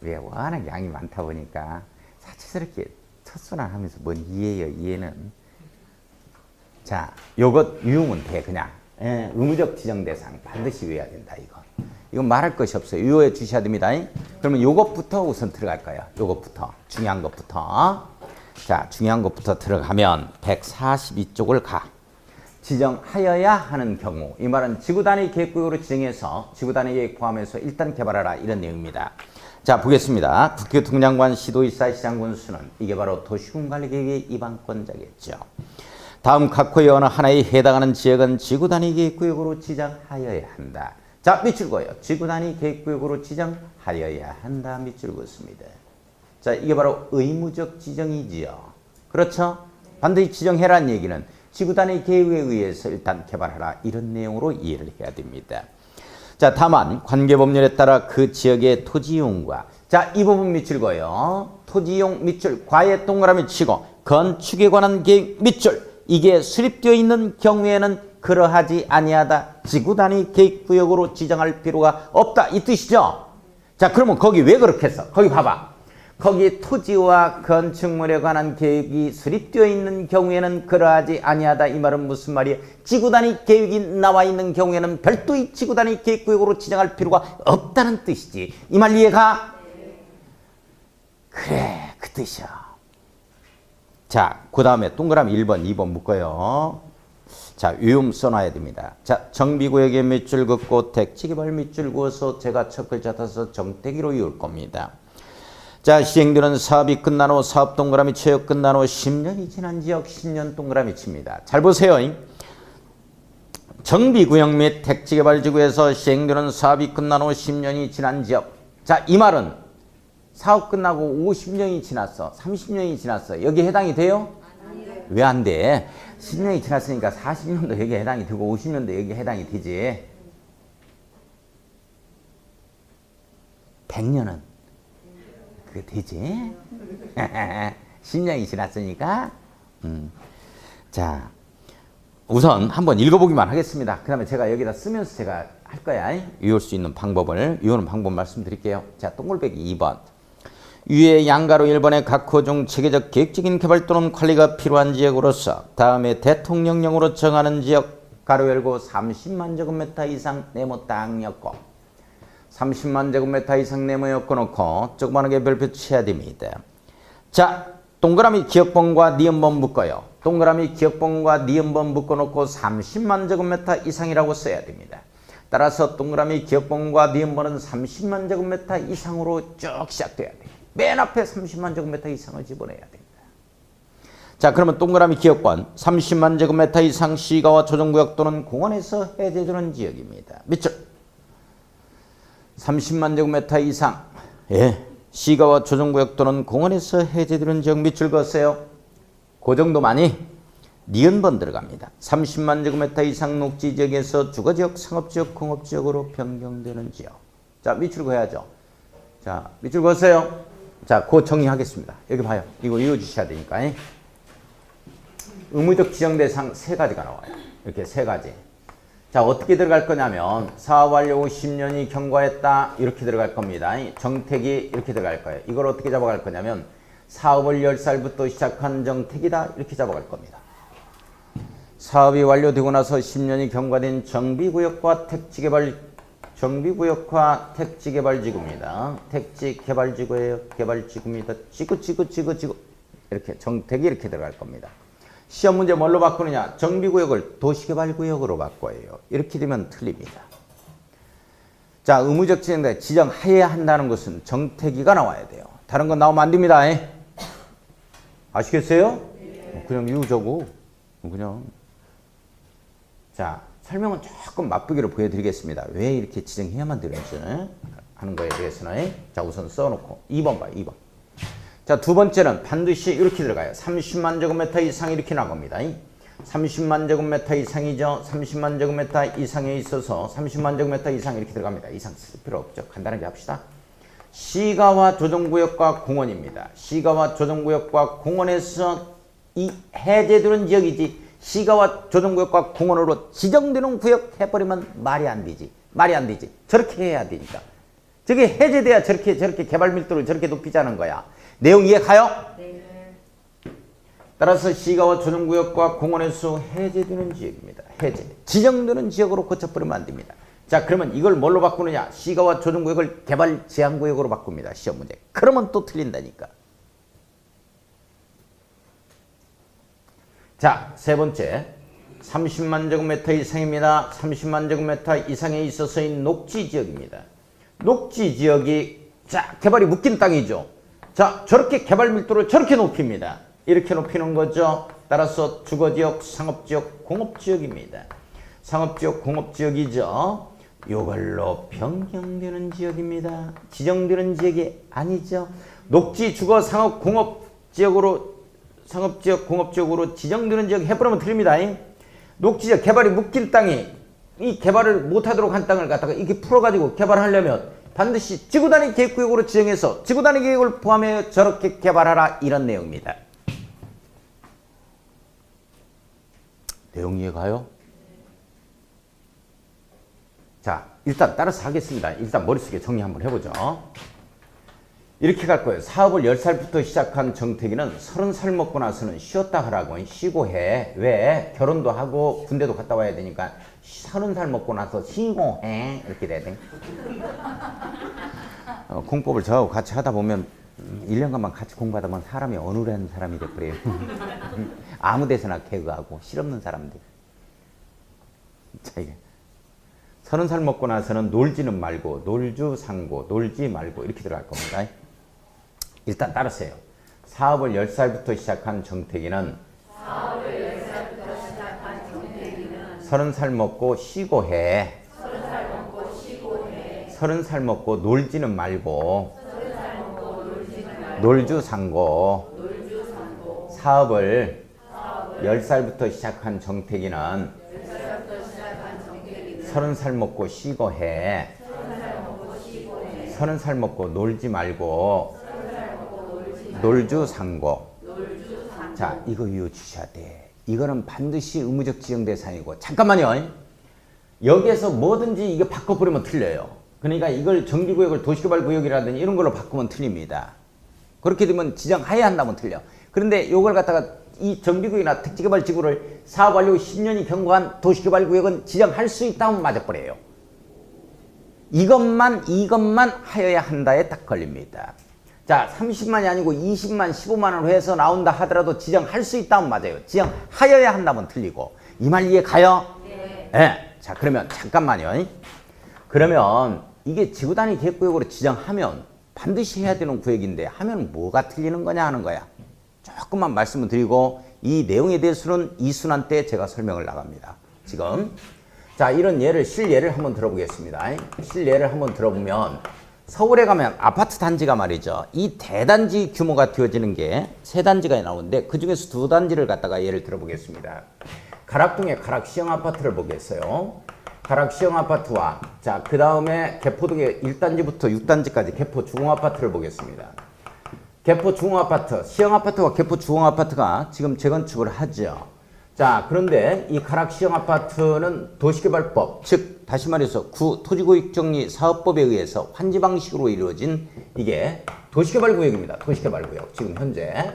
우리가 워낙 양이 많다 보니까 사치스럽게 첫순환하면서 뭔 이해예요, 이해는. 자, 요것 외우면 돼, 그냥. 의무적 지정 대상 반드시 외워야 된다, 이건 말할 것이 없어요. 외워 주셔야 됩니다. 그러면 요것부터 우선 들어갈 거예요. 요것부터. 중요한 것부터. 자, 중요한 것부터 들어가면 142쪽을 가. 지정하여야 하는 경우. 이 말은 지구단위 계획구역으로 지정해서 지구단위 계획 포함해서 일단 개발하라 이런 내용입니다. 자, 보겠습니다. 국교통장관 시도지사 시장군수는 이게 바로 도시군관리계획의 입안권자겠죠. 다음 각호의 어느 하나에 해당하는 지역은 지구단위 계획구역으로 지정하여야 한다. 자, 밑줄 그어요. 지구단위 계획구역으로 지정하여야 한다. 밑줄 그었습니다. 자, 이게 바로 의무적 지정이지요. 그렇죠? 반드시 지정해라는 얘기는 지구단위 계획에 의해서 일단 개발하라 이런 내용으로 이해를 해야 됩니다. 자, 다만 관계법률에 따라 그 지역의 토지이용과, 자, 이 부분 밑줄 그어요. 토지이용 밑줄 과에 동그라미 치고 건축에 관한 계획 밑줄, 이게 수립되어 있는 경우에는 그러하지 아니하다. 지구단위 계획구역으로 지정할 필요가 없다 이 뜻이죠. 자, 그러면 거기 왜 그렇게 했어? 거기 봐봐. 거기 토지와 건축물에 관한 계획이 수립되어 있는 경우에는 그러하지 아니하다. 이 말은 무슨 말이에요? 지구단위 계획이 나와 있는 경우에는 별도의 지구단위 계획구역으로 지정할 필요가 없다는 뜻이지. 이 말 이해가? 그래, 그 뜻이야. 자, 그 다음에 동그라미 1번, 2번 묶어요. 자, 위움 써놔야 됩니다. 자, 정비구역에 밑줄 긋고 택지개발 밑줄 그어서 제가 첫 글자 따서 정택이로 이을 겁니다. 자, 시행되는 사업이 끝난 후 사업 동그라미 체육 끝난 후 10년이 지난 지역 10년 동그라미 칩니다. 잘 보세요. 정비구역 및 택지개발지구에서 시행되는 사업이 끝난 후 10년이 지난 지역. 자, 이 말은 사업 끝나고 50년이 지났어. 30년이 지났어. 여기 해당이 돼요? 왜 안 돼? 10년이 지났으니까 40년도 여기에 해당이 되고 50년도 여기에 해당이 되지. 100년은 그게 되지. 10년이 지났으니까. 자, 우선 한번 읽어보기만 하겠습니다. 그 다음에 제가 여기다 쓰면서 제가 할 거야. 외울 수 있는 방법을, 외우는 방법 말씀드릴게요. 자, 동글배기 2번. 위의 양가로 1번의 각호 중 체계적 계획적인 개발 또는 관리가 필요한 지역으로서 다음에 대통령령으로 정하는 지역 가로 열고 30만 제곱미터 이상 네모 딱 엮고 30만 제곱미터 이상 네모 엮어놓고 조그만하게 별표 쳐야 됩니다. 자, 동그라미 기억번과 니은번 묶어요. 동그라미 기억번과 니은번 묶어놓고 30만 제곱미터 이상이라고 써야 됩니다. 따라서 동그라미 기억번과 니은번은 30만 제곱미터 이상으로 쭉 시작돼야 돼요. 맨 앞에 30만 제곱미터 이상을 집어넣어야 됩니다. 자, 그러면 동그라미 기억권 30만 제곱미터 이상 시가와 조정구역 또는 공원에서 해제되는 지역입니다. 밑줄 30만 제곱미터 이상 시가와 조정구역 또는 공원에서 해제되는 지역 밑줄 그었어요. 그 정도만이 니은번 들어갑니다. 30만 제곱미터 이상 녹지 지역에서 주거지역, 상업지역, 공업지역으로 변경되는 지역. 자, 밑줄 그어야죠. 자, 밑줄 그었어요. 자, 그 정리하겠습니다. 여기 봐요. 이거 이어주셔야 되니까. 의무적 지정 대상 세 가지가 나와요. 이렇게 세 가지. 자, 어떻게 들어갈 거냐면 사업 완료 후 10년이 경과했다 이렇게 들어갈 겁니다. 정택이 이렇게 들어갈 거예요. 이걸 어떻게 잡아갈 거냐면 사업을 10살부터 시작한 정택이다 이렇게 잡아갈 겁니다. 사업이 완료되고 나서 10년이 경과된 정비구역과 택지개발지구입니다. 택지개발지구예요. 개발지구입니다. 지구 이렇게 정택이 이렇게 들어갈 겁니다. 시험 문제 뭘로 바꾸느냐? 정비구역을 도시개발구역으로 바꿔요. 이렇게 되면 틀립니다. 자, 의무적 지정대 지정해야 한다는 것은 정택이가 나와야 돼요. 다른 건 나오면 안 됩니다. 아시겠어요? 그냥 이유저고 그냥. 자, 설명은 조금 맛보기로 보여드리겠습니다. 왜 이렇게 지정해야만 되는지 하는 거에 대해서는. 자, 우선 써놓고 2번 봐요. 2번. 자, 두 번째는 반드시 이렇게 들어가요. 30만 제곱미터 이상 이렇게 나갑니다. 30만 제곱미터 이상이죠. 30만 제곱미터 이상에 있어서 30만 제곱미터 이상 이렇게 들어갑니다. 이상 쓸 필요 없죠. 간단하게 합시다. 시가와 조정구역과 공원입니다. 시가와 조정구역과 공원에서 이 해제되는 지역이지 시가와 조정구역과 공원으로 지정되는 구역 해버리면 말이 안 되지. 저렇게 해야 되니까. 저게 해제돼야 저렇게 개발 밀도를 저렇게 높이자는 거야. 내용 이해 가요? 네. 따라서 시가와 조정구역과 공원에서 해제되는 지역입니다. 해제. 지정되는 지역으로 고쳐버리면 안 됩니다. 자, 그러면 이걸 뭘로 바꾸느냐? 시가와 조정구역을 개발 제한구역으로 바꿉니다. 시험 문제. 그러면 또 틀린다니까. 자, 세 번째. 30만 제곱미터 이상입니다. 30만 제곱미터 이상에 있어서의 녹지지역입니다. 녹지지역이 자, 개발이 묶인 땅이죠. 자, 저렇게 개발 밀도를 저렇게 높입니다. 이렇게 높이는 거죠. 따라서 주거지역, 상업지역, 공업지역입니다. 상업지역, 공업지역이죠. 이걸로 변경되는 지역입니다. 지정되는 지역이 아니죠. 녹지, 주거, 상업, 공업지역으로 상업지역, 공업지역으로 지정되는 지역 해버리면 틀립니다. 녹지지역, 개발이 묶인 땅이 이 개발을 못하도록 한 땅을 갖다가 이렇게 풀어가지고 개발하려면 반드시 지구단위 계획구역으로 지정해서 지구단위 계획을 포함해 저렇게 개발하라 이런 내용입니다. 내용 이해가요? 자, 일단 따라서 하겠습니다. 일단 머릿속에 정리 한번 해보죠. 이렇게 갈 거예요. 사업을 10살부터 시작한 정택이는 30살 먹고 나서는 쉬었다 하라고. 쉬고 해. 왜? 결혼도 하고 군대도 갔다 와야 되니까 30살 먹고 나서 쉬고 해. 이렇게 돼야 돼. 공법을 저하고 같이 하다 보면 1년간만 같이 공부하다 보면 사람이 어눌한 사람이 돼버려요. 아무 데서나 개그하고 실없는 사람들. 자, 이게 30살 먹고 나서는 놀지는 말고 놀주상고 놀지 말고 이렇게 들어갈 겁니다. 일단 따르세요. 사업을 10살부터 시작한 정택이는 30살 먹고 쉬고 해. 30살 먹고 놀지는 말고 놀주상고. 사업을 10살부터 시작한 정택이는 30살 먹고 쉬고 해. 30살 먹고 놀지 말고 놀주상고. 자, 이거 이어주셔야 돼. 이거는 반드시 의무적 지정 대상이고. 잠깐만요. 여기에서 뭐든지 이게 바꿔버리면 틀려요. 그러니까 이걸 정비구역을 도시개발구역이라든지 이런 걸로 바꾸면 틀립니다. 그렇게 되면 지정하여야 한다면 틀려. 그런데 이걸 갖다가 이 정비구역이나 택지개발지구를 사업 완료 10년이 경과한 도시개발구역은 지정할 수 있다면 맞아버려요. 이것만 하여야 한다에 딱 걸립니다. 자, 30만이 아니고 20만, 15만 원으로 해서 나온다 하더라도 지정할 수 있다면 맞아요. 지정하여야 한다면 틀리고. 이 말 이해 가요? 네. 네. 자, 그러면 잠깐만요. 그러면 이게 지구단위 계획구역으로 지정하면 반드시 해야 되는 구역인데 하면 뭐가 틀리는 거냐 하는 거야. 조금만 말씀을 드리고 이 내용에 대해서는 이 순환 때 제가 설명을 나갑니다. 지금 자, 이런 예를 실예를 한번 들어보겠습니다. 실예를 한번 들어보면 서울에 가면 아파트 단지가 말이죠. 이 대단지 규모가 되어지는 게 세 단지가 나오는데 그중에서 두 단지를 갖다가 예를 들어보겠습니다. 가락동의 가락 시형 아파트를 보겠어요. 가락 시형 아파트와 자, 그 다음에 개포동의 1단지부터 6단지까지 개포 주공 아파트를 보겠습니다. 개포 주공 아파트, 시형 아파트와 개포 주공 아파트가 지금 재건축을 하죠. 자, 그런데 이 가락 시형 아파트는 도시개발법, 즉 다시 말해서 토지구역정리사업법에 의해서 환지 방식으로 이루어진 이게 도시개발구역입니다. 도시개발구역. 지금 현재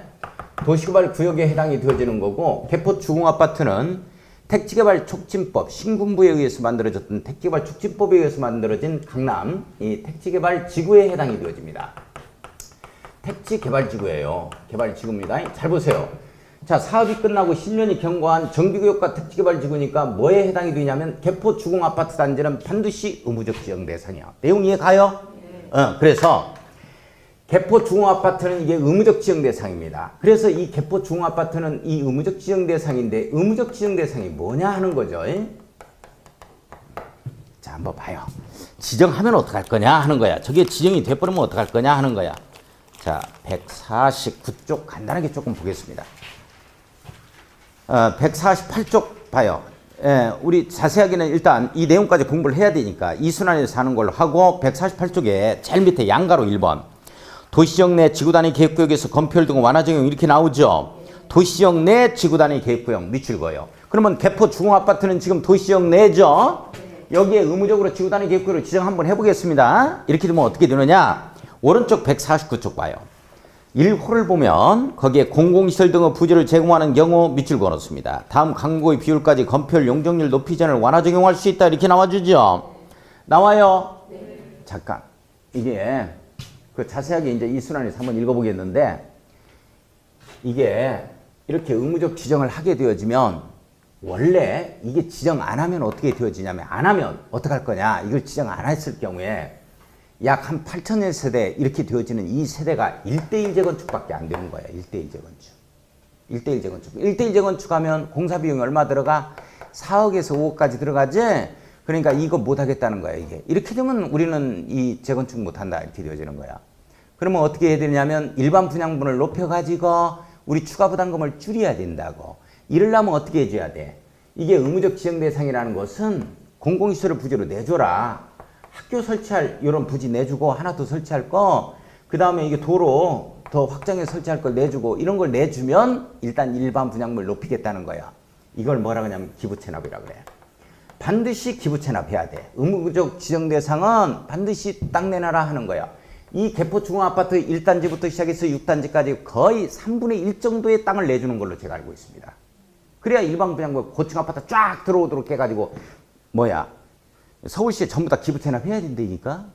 도시개발구역에 해당이 되어지는 거고, 개포 주공 아파트는 택지개발 촉진법, 신군부에 의해서 만들어졌던 택지개발 촉진법에 의해서 만들어진 강남 이 택지개발 지구에 해당이 되어집니다. 택지개발지구예요. 개발지구입니다. 잘 보세요. 자, 사업이 끝나고 10년이 경과한 정비구역과 택지개발지구니까 뭐에 해당이 되냐면 개포 주공 아파트 단지는 반드시 의무적 지정 대상이야. 내용 이해 가요? 네. 그래서 개포 주공 아파트는 이게 의무적 지정 대상입니다. 그래서 이 개포 주공 아파트는 이 의무적 지정 대상인데 의무적 지정 대상이 뭐냐 하는 거죠. 자, 한번 봐요. 지정하면 어떡할 거냐 하는 거야. 저게 지정이 돼버리면 어떡할 거냐 하는 거야. 자, 149쪽 간단하게 조금 보겠습니다. 148쪽 봐요. 우리 자세하게는 일단 이 내용까지 공부를 해야 되니까 이 순환에서 하는 걸로 하고 148쪽에 제일 밑에 양가로 1번 도시지역 내 지구단위 계획구역에서 건폐율 등 완화 적용 이렇게 나오죠. 도시지역 내 지구단위 계획구역 밑줄 그어요. 그러면 개포 주공아파트는 지금 도시지역 내죠. 여기에 의무적으로 지구단위 계획구역을 지정 한번 해보겠습니다. 이렇게 되면 어떻게 되느냐. 오른쪽 149쪽 봐요. 1호를 보면 거기에 공공시설 등의 부지를 제공하는 경우 밑줄 그어놓습니다. 다음 강구의 비율까지 건폐율 용적률 높이 전을 완화 적용할 수 있다 이렇게 나와주죠. 나와요? 네. 잠깐 이게 그 자세하게 이제 이 순환에서 한번 읽어보겠는데 이게 이렇게 의무적 지정을 하게 되어지면 원래 이게 지정 안 하면 어떻게 되어지냐면 안 하면 어떡할 거냐. 이걸 지정 안 했을 경우에 약 한 8,000여 세대 이렇게 되어지는 이 세대가 1대1 재건축밖에 안 되는 거야. 1대1 재건축. 1대1 재건축. 1대1 재건축하면 공사 비용이 얼마 들어가? 4억에서 5억까지 들어가지? 그러니까 이거 못 하겠다는 거야, 이게. 이렇게 되면 우리는 이 재건축 못 한다. 이렇게 되어지는 거야. 그러면 어떻게 해야 되냐면 일반 분양분을 높여가지고 우리 추가 부담금을 줄여야 된다고. 이러려면 어떻게 해줘야 돼? 이게 의무적 지정 대상이라는 것은 공공시설을 부지로 내줘라. 학교 설치할 이런 부지 내주고 하나 더 설치할 거, 그 다음에 이게 도로 더 확장해 설치할 걸 내주고 이런 걸 내주면 일단 일반 분양물 높이겠다는 거야. 이걸 뭐라 그러냐면 기부채납이라 그래. 반드시 기부채납해야 돼. 의무적 지정 대상은 반드시 땅 내놔라 하는 거야. 이 개포 중앙아파트 1단지부터 시작해서 6단지까지 거의 3분의 1 정도의 땅을 내주는 걸로 제가 알고 있습니다. 그래야 일반 분양물 고층 아파트 쫙 들어오도록 해가지고 서울시에 전부 다 기부채납 해야 된다니까.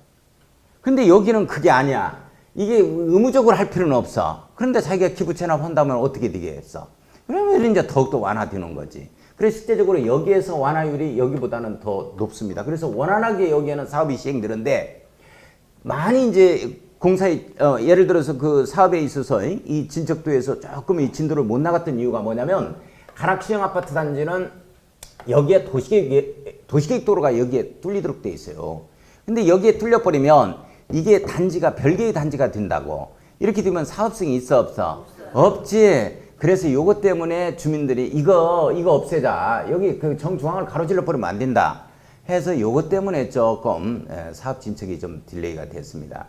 근데 여기는 그게 아니야. 이게 의무적으로 할 필요는 없어. 그런데 자기가 기부채납 한다면 어떻게 되겠어? 그러면 이제 더욱더 완화되는 거지. 그래서 실제적으로 여기에서 완화율이 여기보다는 더 높습니다. 그래서 원활하게 여기에는 사업이 시행되는데 많이 이제 공사에 예를 들어서 그 사업에 있어서 이 진척도에서 조금 이 진도를 못 나갔던 이유가 뭐냐면 가락시형 아파트 단지는 여기에 도시계획도로가 여기에 뚫리도록 돼 있어요. 근데 여기에 뚫려버리면 이게 단지가 별개의 단지가 된다고. 이렇게 되면 사업성이 있어 없어? 없지. 그래서 요것 때문에 주민들이 이거 없애자. 여기 그 정중앙을 가로질러 버리면 안 된다. 해서 요것 때문에 조금 사업 진척이 좀 딜레이가 됐습니다.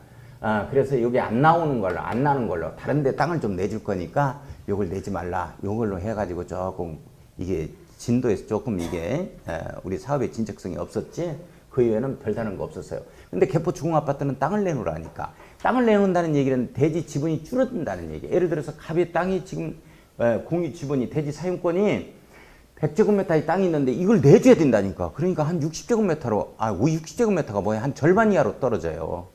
그래서 여기 안 나는 걸로 다른 데 땅을 좀 내줄 거니까 요걸 내지 말라. 요걸로 해가지고 조금 이게 진도에서 조금 이게 우리 사업의 진척성이 없었지. 그 이외에는 별다른 거 없었어요. 근데 개포 중흥아파트는 땅을 내놓으라니까. 땅을 내놓는다는 얘기는 대지 지분이 줄어든다는 얘기예요. 예를 들어서 갑의 땅이 지금 공유 지분이 대지 사용권이 100제곱미터의 땅이 있는데 이걸 내줘야 된다니까. 그러니까 한 60제곱미터로 60제곱미터가 뭐야? 한 절반 이하로 떨어져요.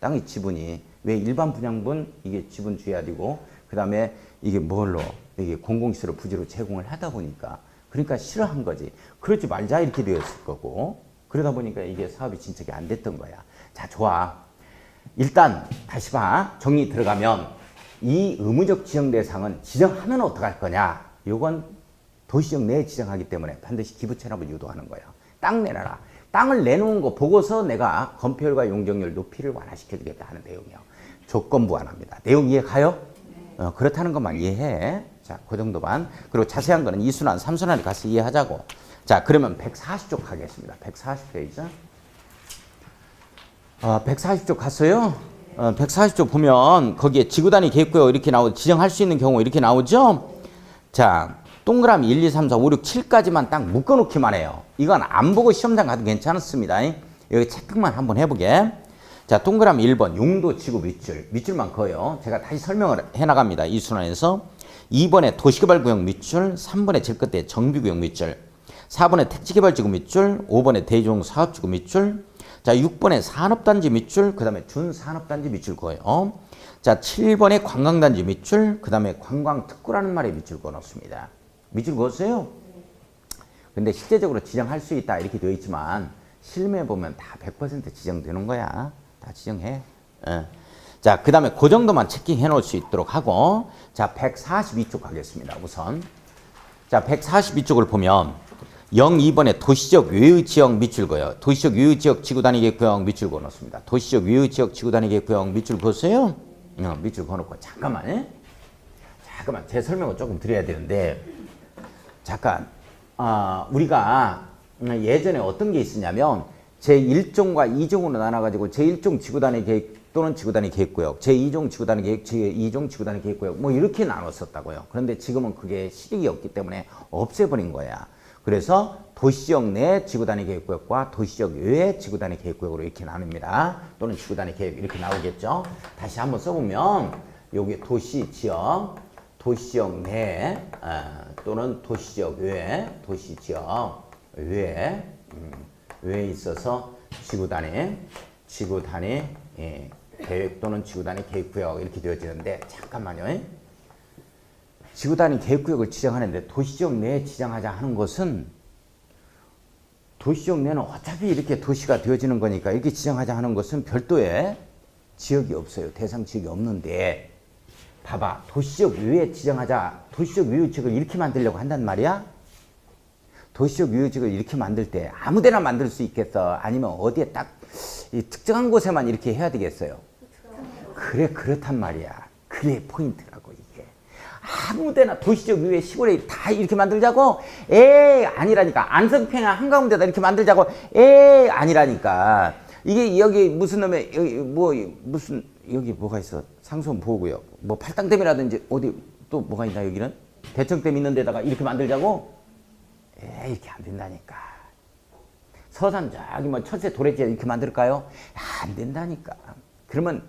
땅의 지분이. 왜 일반 분양분 이게 지분 줘야 되고 그다음에 이게 뭘로 이게 공공시설 부지로 제공을 하다 보니까 그러니까 싫어한 거지. 그러지 말자 이렇게 되었을 거고 그러다 보니까 이게 사업이 진척이 안 됐던 거야. 자, 좋아. 일단 다시 봐. 정리 들어가면 이 의무적 지정 대상은 지정하면 어떡할 거냐. 요건 도시적 내에 지정하기 때문에 반드시 기부 체납을 유도하는 거야. 땅 내놔라. 땅을 내놓은 거 보고서 내가 건폐율과 용적률 높이를 완화시켜주겠다 하는 내용이요. 조건부 완화입니다. 내용 이해가요? 그렇다는 것만 이해해. 자, 그 정도만. 그리고 자세한 거는 2순환, 3순환에 가서 이해하자고. 자, 그러면 140쪽 가겠습니다. 140페이지. 140쪽 갔어요? 140쪽 보면 거기에 지구단위 계획구역 이렇게 나오고 지정할 수 있는 경우 이렇게 나오죠? 자, 동그라미 1, 2, 3, 4, 5, 6, 7까지만 딱 묶어놓기만 해요. 이건 안 보고 시험장 가도 괜찮습니다. 여기 체크만 한번 해보게. 자, 동그라미 1번 용도 지구 밑줄만 그어요. 제가 다시 설명을 해나갑니다. 이 순환에서 2번에 도시개발구역 밑줄, 3번에 제일 끝에 정비구역 밑줄, 4번에 택지개발지구 밑줄, 5번에 대종사업지구 밑줄, 자 6번에 산업단지 밑줄, 그 다음에 준산업단지 밑줄 그어요. 자 7번에 관광단지 밑줄, 그 다음에 관광특구라는 말에 밑줄 그어놓습니다. 밑줄 그었어요? 근데 실제적으로 지정할 수 있다 이렇게 되어 있지만 실무에 보면 다 100% 지정되는 거야. 다 지정해. 자, 그 다음에 그 정도만 체킹해 놓을 수 있도록 하고 자 142쪽 가겠습니다. 우선 자 142쪽을 보면 02번에 도시적 외의 지역 밑줄 그어요. 도시적 외의 지역 지구단위 계획구역 밑줄 그어 놓습니다. 도시적 외의 지역 지구단위 계획구역 밑줄 그었어요? 밑줄 그어 놓고 잠깐만 제 설명을 조금 드려야 되는데 잠깐 우리가 예전에 어떤 게 있었냐면 제1종과 2종으로 나눠가지고 제1종 지구단위 계획 또는 지구단위 계획구역, 제2종 지구단위 계획, 제2종 지구단위 계획구역 뭐 이렇게 나눴었다고요. 그런데 지금은 그게 실익이 없기 때문에 없애버린 거야. 그래서 도시적 내 지구단위 계획구역과 도시적 외 지구단위 계획구역으로 이렇게 나눕니다. 또는 지구단위 계획 이렇게 나오겠죠. 다시 한번 써보면 여기 도시 지역, 도시적 내 또는 도시적 외, 도시 지역 외에 있어서 지구단위 계획 또는 지구단위 계획구역 이렇게 되어지는데 잠깐만요. 지구단위 계획구역을 지정하는데 도시적 내에 지정하자 하는 것은 도시적 내는 어차피 이렇게 도시가 되어지는 거니까 이렇게 지정하자 하는 것은 별도의 지역이 없어요. 대상 지역이 없는데 봐봐. 도시적 외에 지정하자. 도시적 외의 지역을 이렇게 만들려고 한단 말이야. 도시적 외의 지역을 이렇게 만들 때 아무데나 만들 수 있겠어? 아니면 어디에 딱 이 특정한 곳에만 이렇게 해야 되겠어요? 그래 그렇단 말이야. 그게 포인트라고 이게. 아무데나 도시적 외의 시골에 다 이렇게 만들자고? 에이 아니라니까. 안성평야 한가운데다 이렇게 만들자고? 에이 아니라니까. 이게 여기 무슨 놈의 여기 무슨 여기 뭐가 있어? 상수원보호구역 뭐 팔당댐이라든지 어디 또 뭐가 있나 여기는? 대청댐 있는 데다가 이렇게 만들자고? 에이 이렇게 안 된다니까. 서산 저기 뭐 철새 도래지 이렇게 만들까요? 안 된다니까. 그러면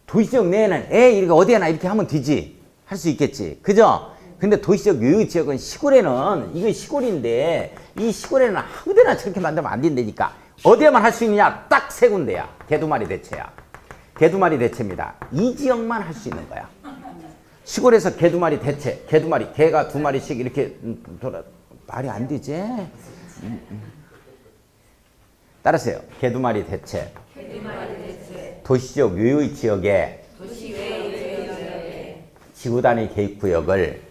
도시적 내에는 이렇게 어디에나 이렇게 하면 되지. 할 수 있겠지. 그죠? 근데 도시적 외의 지역은 시골에는 이거 시골인데 이 시골에는 아무데나 저렇게 만들면 안 된다니까. 어디에만 할 수 있느냐? 딱 세 군데야. 개두마리 대체야. 개두마리 대체입니다. 이 지역만 할 수 있는 거야. 시골에서 개두마리 대체, 개두마리, 개가 두 마리씩 이렇게 돌아 말이 안 되지. 따라서요. 개두마리 대체. 도시적 외의 지역에 지구단위 계획구역을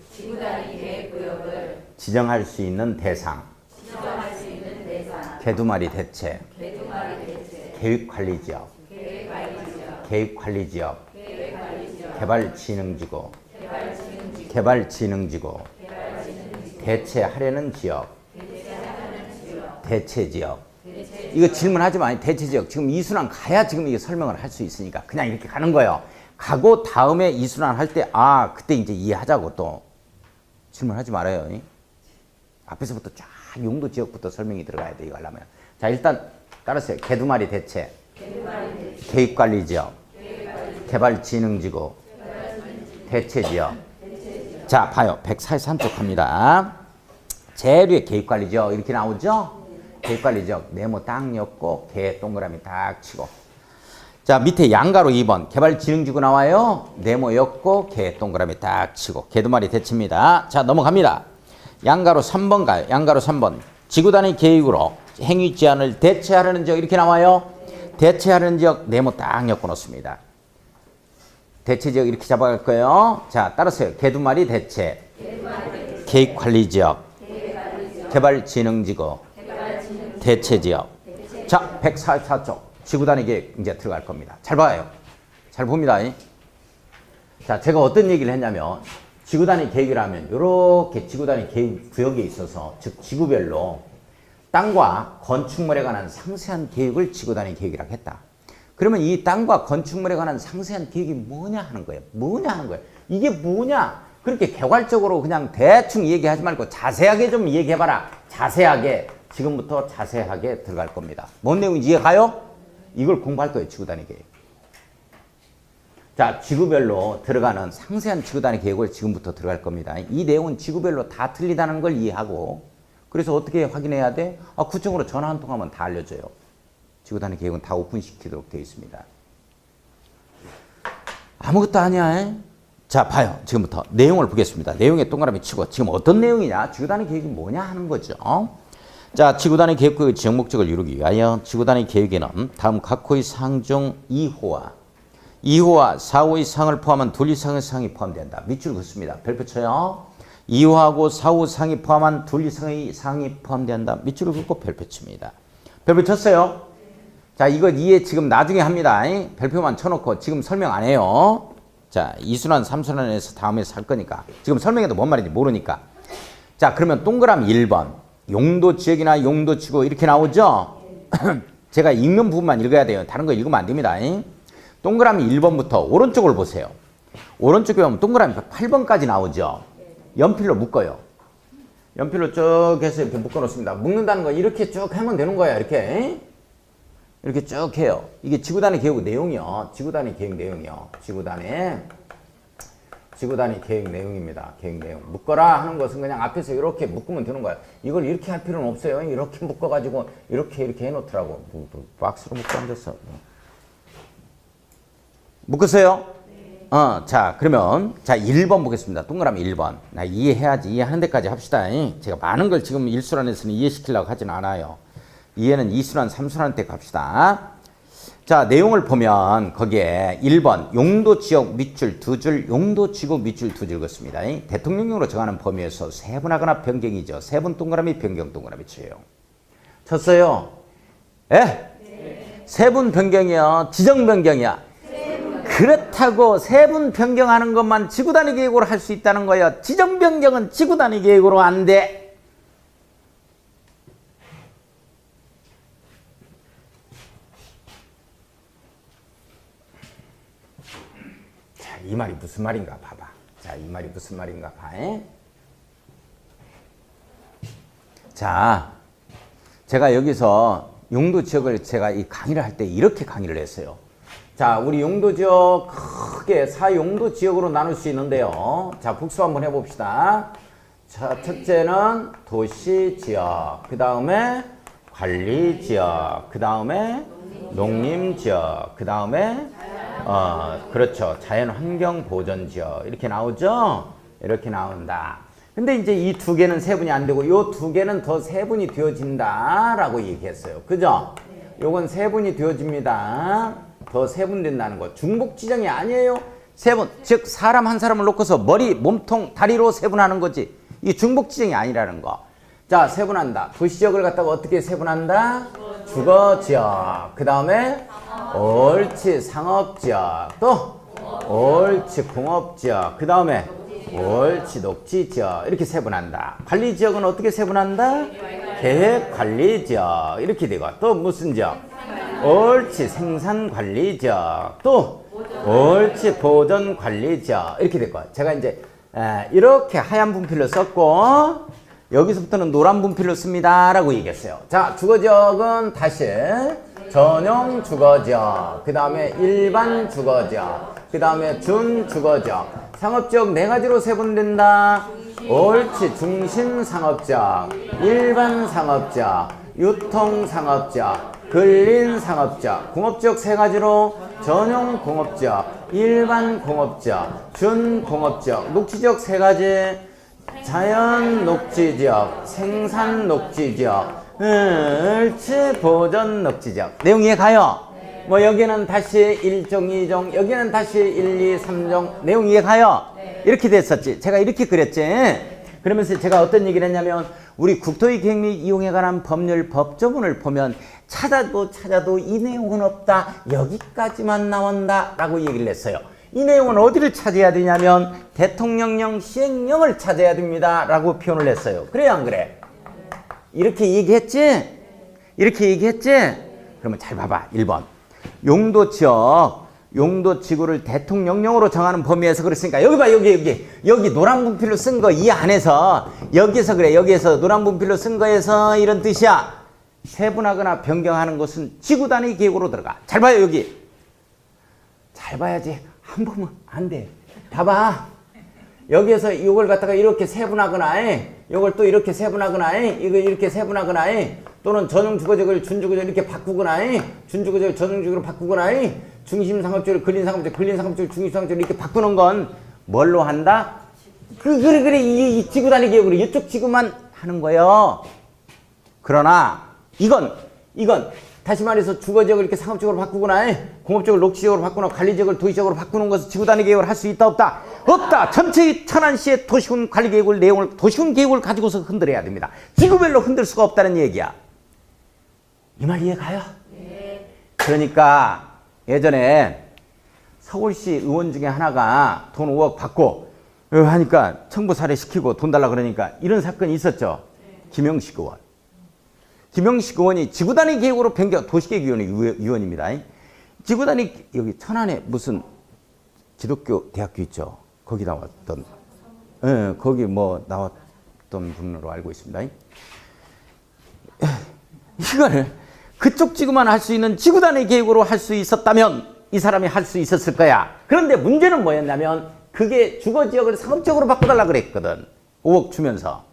지정할 수 있는 대상. 개두마리 대체. 계획관리지역. 계획관리지역. 개발진흥지구. 개발진흥지구. 대체하려는 지역. 대체지역. 이거 질문하지 마. 대체지역. 지금 이순환 가야 지금 이게 설명을 할 수 있으니까 그냥 이렇게 가는 거예요. 가고 다음에 이순환 할 때 그때 이제 이해하자고 또 질문하지 말아요. 앞에서부터 쫙 용도 지역부터 설명이 들어가야 돼. 이거 하려면. 자 일단 따라서요. 개두마리 대체. 계획관리지역. 개발진흥지구. 대체지역. 자, 봐요. 143쪽 갑니다. 제일 위에 계획관리지역 이렇게 나오죠? 계획관리지역 네모 딱 엮고 개 동그라미 딱 치고. 자, 밑에 양가로 2번 개발진흥지구 나와요. 네모 엮고 개 동그라미 딱 치고. 개두마리 대체입니다. 자, 넘어갑니다. 양가로 3번 가요. 양가로 3번 지구단위 계획으로 행위 제한을 대체하려는 지역 이렇게 나와요. 대체하려는 지역 네모 딱 엮어 놓습니다. 대체 지역 이렇게 잡아갈 거예요. 자, 따라서요. 개두마리 대체. 계획관리지역. 개발진흥지구. 대체지역. 자, 144쪽. 지구단위 계획 이제 들어갈 겁니다. 잘 봐요. 잘 봅니다. 자, 제가 어떤 얘기를 했냐면 지구단위 계획이라면 이렇게 지구단위 계획 구역에 있어서 즉 지구별로 땅과 건축물에 관한 상세한 계획을 지구단위 계획이라고 했다. 그러면 이 땅과 건축물에 관한 상세한 계획이 뭐냐 하는 거예요. 뭐냐 하는 거예요. 이게 뭐냐. 그렇게 개괄적으로 그냥 대충 얘기하지 말고 자세하게 좀 얘기해봐라. 자세하게. 지금부터 자세하게 들어갈 겁니다. 뭔 내용인지 이해가요? 이걸 공부할 거예요. 지구단위 계획. 자, 지구별로 들어가는 상세한 지구단위 계획을 지금부터 들어갈 겁니다. 이 내용은 지구별로 다 틀리다는 걸 이해하고 그래서 어떻게 확인해야 돼? 구청으로 전화 한 통하면 다 알려줘요. 지구단위 계획은 다 오픈시키도록 되어 있습니다. 아무것도 아니야. 자, 봐요. 지금부터 내용을 보겠습니다. 내용에 동그라미 치고 지금 어떤 내용이냐? 지구단위 계획이 뭐냐 하는 거죠. 자, 지구단위 계획의 지역 목적을 이루기 위하여 지구단위 계획에는 다음 각호의 사항 중 2호와 4호 이상을 포함한 둘 이상의 사항이 포함된다. 밑줄 긋습니다. 별표 쳐요. 2호하고 4호 사항이 포함한 둘 이상의 사항이 포함된다. 밑줄을 긋고 별표 칩니다. 별표 쳤어요? 자, 이거 이해 지금 나중에 합니다. 별표만 쳐놓고 지금 설명 안 해요. 자, 2순환, 3순환에서 다음에 살 거니까. 지금 설명해도 뭔 말인지 모르니까. 자, 그러면 동그라미 1번. 용도 지역이나 용도 지구 이렇게 나오죠? 제가 읽는 부분만 읽어야 돼요. 다른 거 읽으면 안 됩니다. 동그라미 1번부터 오른쪽을 보세요. 오른쪽에 보면 동그라미 8번까지 나오죠? 연필로 묶어요. 연필로 쭉 해서 이렇게 묶어 놓습니다. 묶는다는 거 이렇게 쭉 하면 되는 거예요. 이렇게 쭉 해요. 이게 지구단위 계획 내용이요. 지구단위 계획 내용이요. 지구단위 계획 내용입니다. 계획 내용. 묶어라 하는 것은 그냥 앞에서 이렇게 묶으면 되는 거예요. 이걸 이렇게 할 필요는 없어요. 이렇게 묶어가지고 이렇게 해놓더라고. 박스로 묶어 앉았어. 묶었어요? 네. 자, 그러면 자 1번 보겠습니다. 동그라미 1번. 나 이해해야지. 이해하는 데까지 합시다. 제가 많은 걸 지금 1순환에서는 이해시키려고 하진 않아요. 이해는 2순환, 3순환 때 갑시다. 자, 내용을 보면 거기에 1번 용도 지역 밑줄 2줄, 용도 지구 밑줄 2줄 긋습니다. 대통령령으로 정하는 범위에서 세분하거나 변경이죠. 세분 동그라미, 변경 동그라미 쳐요. 쳤어요? 예? 네. 세분 변경이요. 지정 변경이야. 그렇다고 세분 변경하는 것만 지구단위 계획으로 할 수 있다는 거예요. 지정 변경은 지구단위 계획으로 안 돼. 자, 이 말이 무슨 말인가 봐봐. 자, 이 말이 무슨 말인가 봐. 자, 제가 여기서 용도 지역을 제가 이 강의를 할 때 이렇게 강의를 했어요. 자, 우리 용도 지역 크게 4용도 지역으로 나눌 수 있는데요. 자, 복수 한번 해봅시다. 자, 첫째는 도시 지역, 그 다음에 관리 지역, 그 다음에 농림 지역, 그 다음에 그렇죠. 자연환경 보전 지역 이렇게 나오죠. 이렇게 나온다. 근데 이제 이 두 개는 세분이 안 되고 요 두 개는 더 세분이 되어진다라고 얘기했어요. 그죠? 요건 세분이 되어집니다. 더 세분된다는 거. 중복 지정이 아니에요. 세분. 즉 사람 한 사람을 놓고서 머리, 몸통, 다리로 세분하는 거지. 이게 중복 지정이 아니라는 거. 자, 세분한다. 도시지역을 갖다가 어떻게 세분한다? 주거지역. 그 다음에 옳지 상업지역. 또 옳지 공업지역. 그 다음에 옳지 녹지지역. 이렇게 세분한다. 관리지역은 어떻게 세분한다? 계획관리지역. 이렇게 되고 또 무슨 지역? 옳지 생산관리지역. 또 옳지 보전관리지역. 이렇게 될 거야. 제가 이제 이렇게 하얀 분필로 썼고 여기서부터는 노란 분필로 씁니다 라고 얘기했어요. 자, 주거지역은 다시 전용 주거지역, 그 다음에 일반 주거지역, 그 다음에 준주거지역. 상업지역 네 가지로 세분된다. 옳지. 중심 상업지역, 일반 상업지역, 유통 상업지역, 근린 상업지역. 공업지역 세 가지로 전용 공업지역, 일반 공업지역, 준공업지역. 녹지지역 세 가지. 자연 녹지지역, 생산 녹지지역, 옳지. 보전 녹지지역. 내용 이해가요? 뭐 여기는 다시 1종, 2종, 여기는 다시 1, 2, 3종. 내용 이해가요? 이렇게 됐었지. 제가 이렇게 그랬지. 그러면서 제가 어떤 얘기를 했냐면 우리 국토의 계획 및 이용에 관한 법률 법조문을 보면 찾아도 이 내용은 없다. 여기까지만 나온다 라고 얘기를 했어요. 이 내용은 어디를 찾아야 되냐면 대통령령 시행령을 찾아야 됩니다 라고 표현을 했어요. 그래요 안 그래? 이렇게 얘기했지? 이렇게 얘기했지? 그러면 잘 봐봐. 1번 용도지역, 용도지구를 대통령령으로 정하는 범위에서 그랬으니까 여기 봐. 여기 노란 분필로 쓴 거 이 안에서 여기서 그래. 여기에서 노란 분필로 쓴 거에서 이런 뜻이야. 세분하거나 변경하는 것은 지구 단위 계획으로 들어가. 잘 봐요. 여기 잘 봐야지. 한 번은 안 돼. 봐봐. 여기에서 이걸 갖다가 이렇게 세분하거나 이걸 또 이렇게 세분하거나 이거 이렇게 세분하거나 또는 전용 주거지역을 준주거지역 이렇게 바꾸거나 준주거지역을 전용주거지역으로 바꾸거나 중심 상업지역을 근린 상업지역, 근린 상업지역을 중심 상업지역으로 이렇게 바꾸는 건 뭘로 한다? 그래 이 지구 단위 계획으로 이쪽 지구만 하는 거예요. 그러나 이건 다시 말해서 주거지역을 이렇게 상업지역으로 바꾸거나 공업지역을 녹지지역으로 바꾸거나 관리지역을 도시지역으로 바꾸는 것은 지구 단위 계획을 할 수 있다 없다? 없다. 전체 천안시의 도시군 관리 계획을 내용을 도시군 계획을 가지고서 흔들어야 됩니다. 지구별로 흔들 수가 없다는 얘기야. 이 말 이해가요? 네. 그러니까 예전에 서울시 의원 중에 하나가 돈 5억 받고 하니까 청부 살해시키고 돈 달라 그러니까 이런 사건이 있었죠. 김영식 의원. 김영식 의원이 지구단위 계획으로 변경, 도시계획위원입니다. 지구단위, 여기 천안에 무슨 기독교 대학교 있죠. 거기 나왔던, 거기 뭐 나왔던 분으로 알고 있습니다. 이걸 그쪽 지구만 할 수 있는 지구단위 계획으로 할 수 있었다면 이 사람이 할 수 있었을 거야. 그런데 문제는 뭐였냐면 그게 주거지역을 상업지역으로 바꿔달라 그랬거든. 5억 주면서.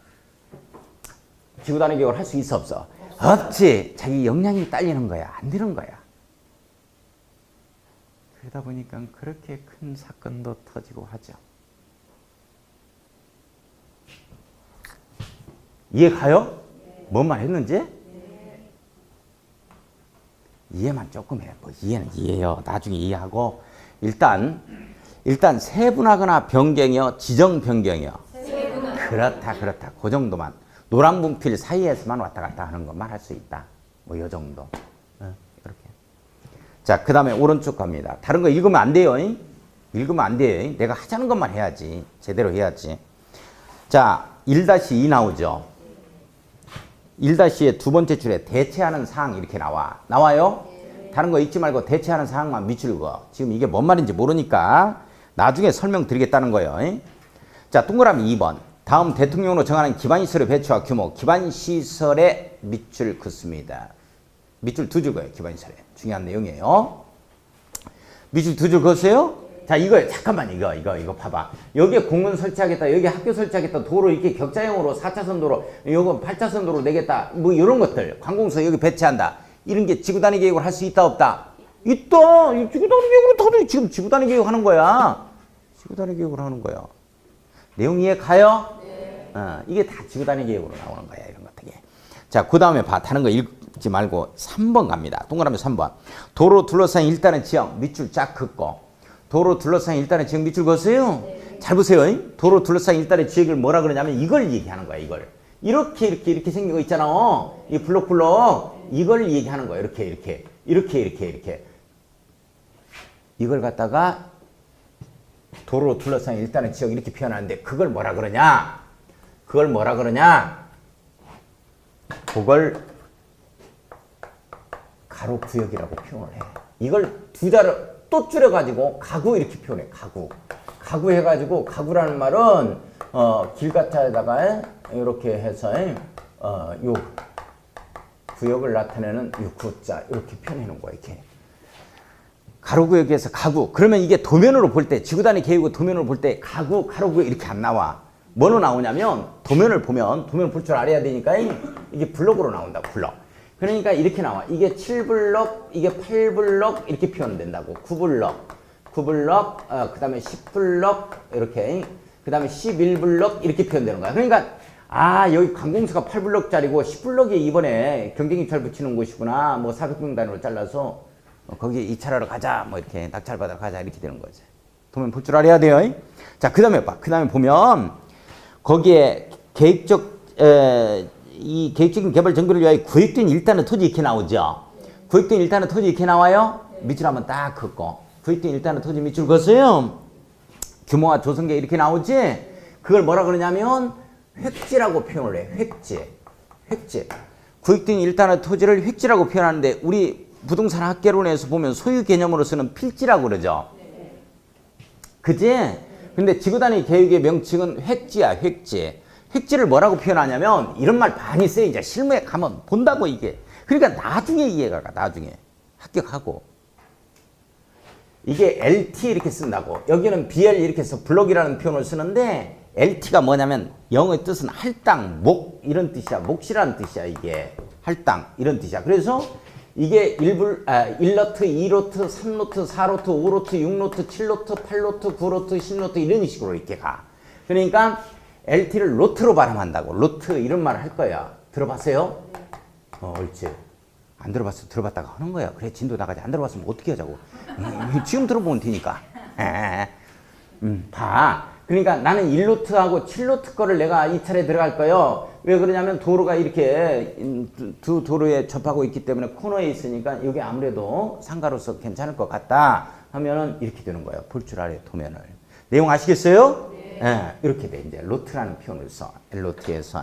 지구단위 계획을 할 수 있어 없어? 없지. 자기 역량이 딸리는 거야. 안 되는 거야. 그러다 보니까 그렇게 큰 사건도 터지고 하죠. 이해 가요? 뭔 말 했는지? 이해만 조금 해. 뭐 이해는 이해요. 나중에 이해하고 일단 세분하거나 변경이요, 지정 변경이요. 그렇다. 그 정도만. 노란 분필 사이에서만 왔다 갔다 하는 것만 할 수 있다. 뭐 요 정도. 이렇게. 자, 그 다음에 오른쪽 갑니다. 다른 거 읽으면 안 돼요. 읽으면 안 돼요. 내가 하자는 것만 해야지. 제대로 해야지. 자, 1-2 나오죠. 1-2의 두 번째 줄에 대체하는 사항 이렇게 나와요? 다른 거 읽지 말고 대체하는 사항만 밑줄 그어. 지금 이게 뭔 말인지 모르니까 나중에 설명드리겠다는 거예요. 자, 동그라미 2번. 다음 대통령으로 정하는 기반시설의 배치와 규모, 기반시설에 밑줄 긋습니다. 밑줄 두 줄 그어요. 기반시설에. 중요한 내용이에요. 밑줄 두 줄 그었어요? 자, 이거 잠깐만 이거 봐봐. 여기에 공원 설치하겠다, 여기 학교 설치하겠다, 도로 이렇게 격자형으로 4차선 도로, 요거 8차선 도로 내겠다, 뭐 이런 것들, 관공서 여기 배치한다. 이런 게 지구단위 계획을 할 수 있다 없다? 있다. 이 지구단위 계획으로 다들 지금 지구단위 계획 하는 거야. 지구단위 계획을 하는 거야. 내용 이해 가요? 네. 이게 다 지구단위 계획으로 나오는 거야, 이런 것들이. 자, 그 다음에 다른 거 읽지 말고 3번 갑니다. 동그라미 3번. 도로 둘러싼 일단의 지역 밑줄 쫙 긋고. 도로 둘러싼 일단의 지역 밑줄 그었어요? 네. 잘 보세요. 도로 둘러싼 일단의 지역을 뭐라 그러냐면 이걸 얘기하는 거야, 이걸. 이렇게 생긴 거 있잖아. 이 블록. 이걸 얘기하는 거야. 이렇게. 이걸 갖다가 도로 둘러싼 일단의 지역 이렇게 표현하는데 그걸 뭐라 그러냐? 그걸 가로 구역이라고 표현을 해. 이걸 두 자를 또 줄여가지고 가구 이렇게 표현해. 가구 가구 해가지고 가구라는 말은 길가타에다가 이렇게 해서 요 구역을 나타내는 요 구자 이렇게 표현해 놓은 거야. 이렇게 가로구역에서 가구. 그러면 이게 도면으로 볼 때 지구단위 계획을 도면으로 볼 때 가구, 가로구역 이렇게 안 나와. 뭐로 나오냐면 도면을 보면 도면을 볼 줄 알아야 되니까 이게 블럭으로 나온다. 블럭. 그러니까 이렇게 나와. 이게 7블럭, 이게 8블럭 이렇게 표현된다고. 9블럭, 9블럭, 그 다음에 10블럭 이렇게 그 다음에 11블럭 이렇게 표현되는 거야. 그러니까 여기 관공서가 8블럭짜리고 10블럭이 이번에 경쟁입찰 붙이는 곳이구나. 뭐 400명 단위로 잘라서 거기 입찰하러 가자. 뭐 이렇게 낙찰받으러 가자. 이렇게 되는 거지. 도면 볼 줄 알아야 돼요. 자, 그 다음에 봐. 그 다음에 보면 거기에 이 계획적인 개발 전개를 위하여 구획된 일단의 토지 이렇게 나오죠. 구획된 일단의 토지 이렇게 나와요. 밑줄 한번 딱 긋고 구획된 일단의 토지 밑줄 그었어요. 규모와 조성계 이렇게 나오지. 그걸 뭐라 그러냐면 획지라고 표현을 해. 획지. 획지. 구획된 일단의 토지를 획지라고 표현하는데 우리 부동산 학개론에서 보면 소유 개념으로 쓰는 필지라고 그러죠. 그지? 근데 지구단위 계획의 명칭은 획지야. 획지. 획지를 뭐라고 표현하냐면 이런 말 많이 써요. 이제 실무에 가면 본다고 이게. 그러니까 나중에 이해가 가. 나중에. 합격하고. 이게 LT 이렇게 쓴다고. 여기는 BL 이렇게 해서 블록이라는 표현을 쓰는데 LT가 뭐냐면 영어의 뜻은 할당, 목 이런 뜻이야. 몫이라는 뜻이야. 이게. 할당 이런 뜻이야. 그래서 이게 1로트, 2로트, 3로트, 4로트, 5로트, 6로트, 7로트, 8로트, 9로트, 10로트 이런 식으로 이렇게 가. 그러니까 LT를 로트로 발음한다고. 로트 이런 말을 할 거야. 들어봤어요? 옳지. 안 들어봤어. 들어봤다가 하는 거야. 그래 진도 나가지. 안 들어봤으면 어떻게 하자고. 지금 들어보면 되니까. 봐. 그러니까 나는 1로트하고 7로트 거를 내가 이 차례 들어갈 거예요. 왜 그러냐면 도로가 이렇게 두 도로에 접하고 있기 때문에 코너에 있으니까 이게 아무래도 상가로서 괜찮을 것 같다 하면은 이렇게 되는 거예요. 볼 줄 알아요. 도면을. 내용 아시겠어요? 네. 이렇게 돼. 이제 로트라는 표현을 써. L로트에서.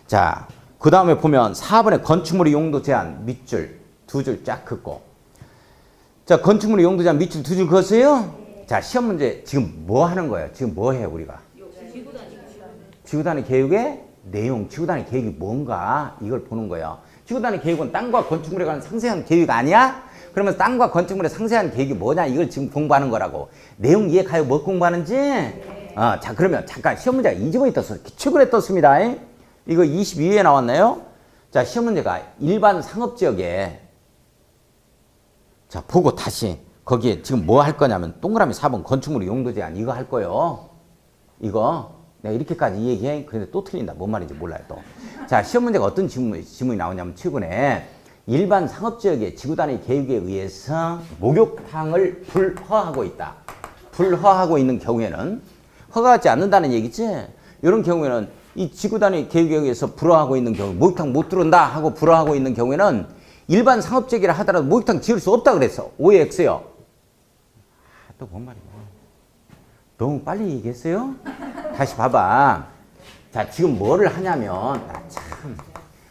자, 그 다음에 보면 4번에 건축물의 용도 제한 밑줄 두 줄 쫙 긋고. 자, 건축물의 용도 제한 밑줄 두 줄 그었어요? 자, 시험 문제 지금 뭐 하는 거예요? 지금 뭐 해요, 우리가? 지구단위 계획의 내용, 지구단위 계획이 뭔가 이걸 보는 거예요. 지구단위 계획은 땅과 건축물에 관한 상세한 계획 아니야? 그러면 땅과 건축물의 상세한 계획이 뭐냐? 이걸 지금 공부하는 거라고. 내용 이해 가요? 뭐 공부하는지? 자, 그러면 잠깐 시험 문제가 이 지문이 떴어요. 최근에 떴습니다. 이거 22회에 나왔나요? 자, 시험 문제가 일반 상업지역에 자, 보고 다시 거기에 지금 뭐 할 거냐면 동그라미 4번 건축물의 용도 제한 이거 할 거예요. 이거 내가 이렇게까지 얘기해. 근데 또 틀린다. 뭔 말인지 몰라요 또. 자, 시험 문제가 어떤 지문이 나오냐면 최근에 일반 상업지역의 지구단위 계획에 의해서 목욕탕을 불허하고 있다. 불허하고 있는 경우에는 허가하지 않는다는 얘기지. 이런 경우에는 이 지구단위 계획에 의해서 불허하고 있는 경우 목욕탕 못 들어온다 하고 불허하고 있는 경우에는 일반 상업지역이라 하더라도 목욕탕 지을 수 없다 그랬어. 오해 X요. 또 뭔 말이야. 너무 빨리 얘기했어요? 다시 봐봐. 자, 지금 뭐를 하냐면 참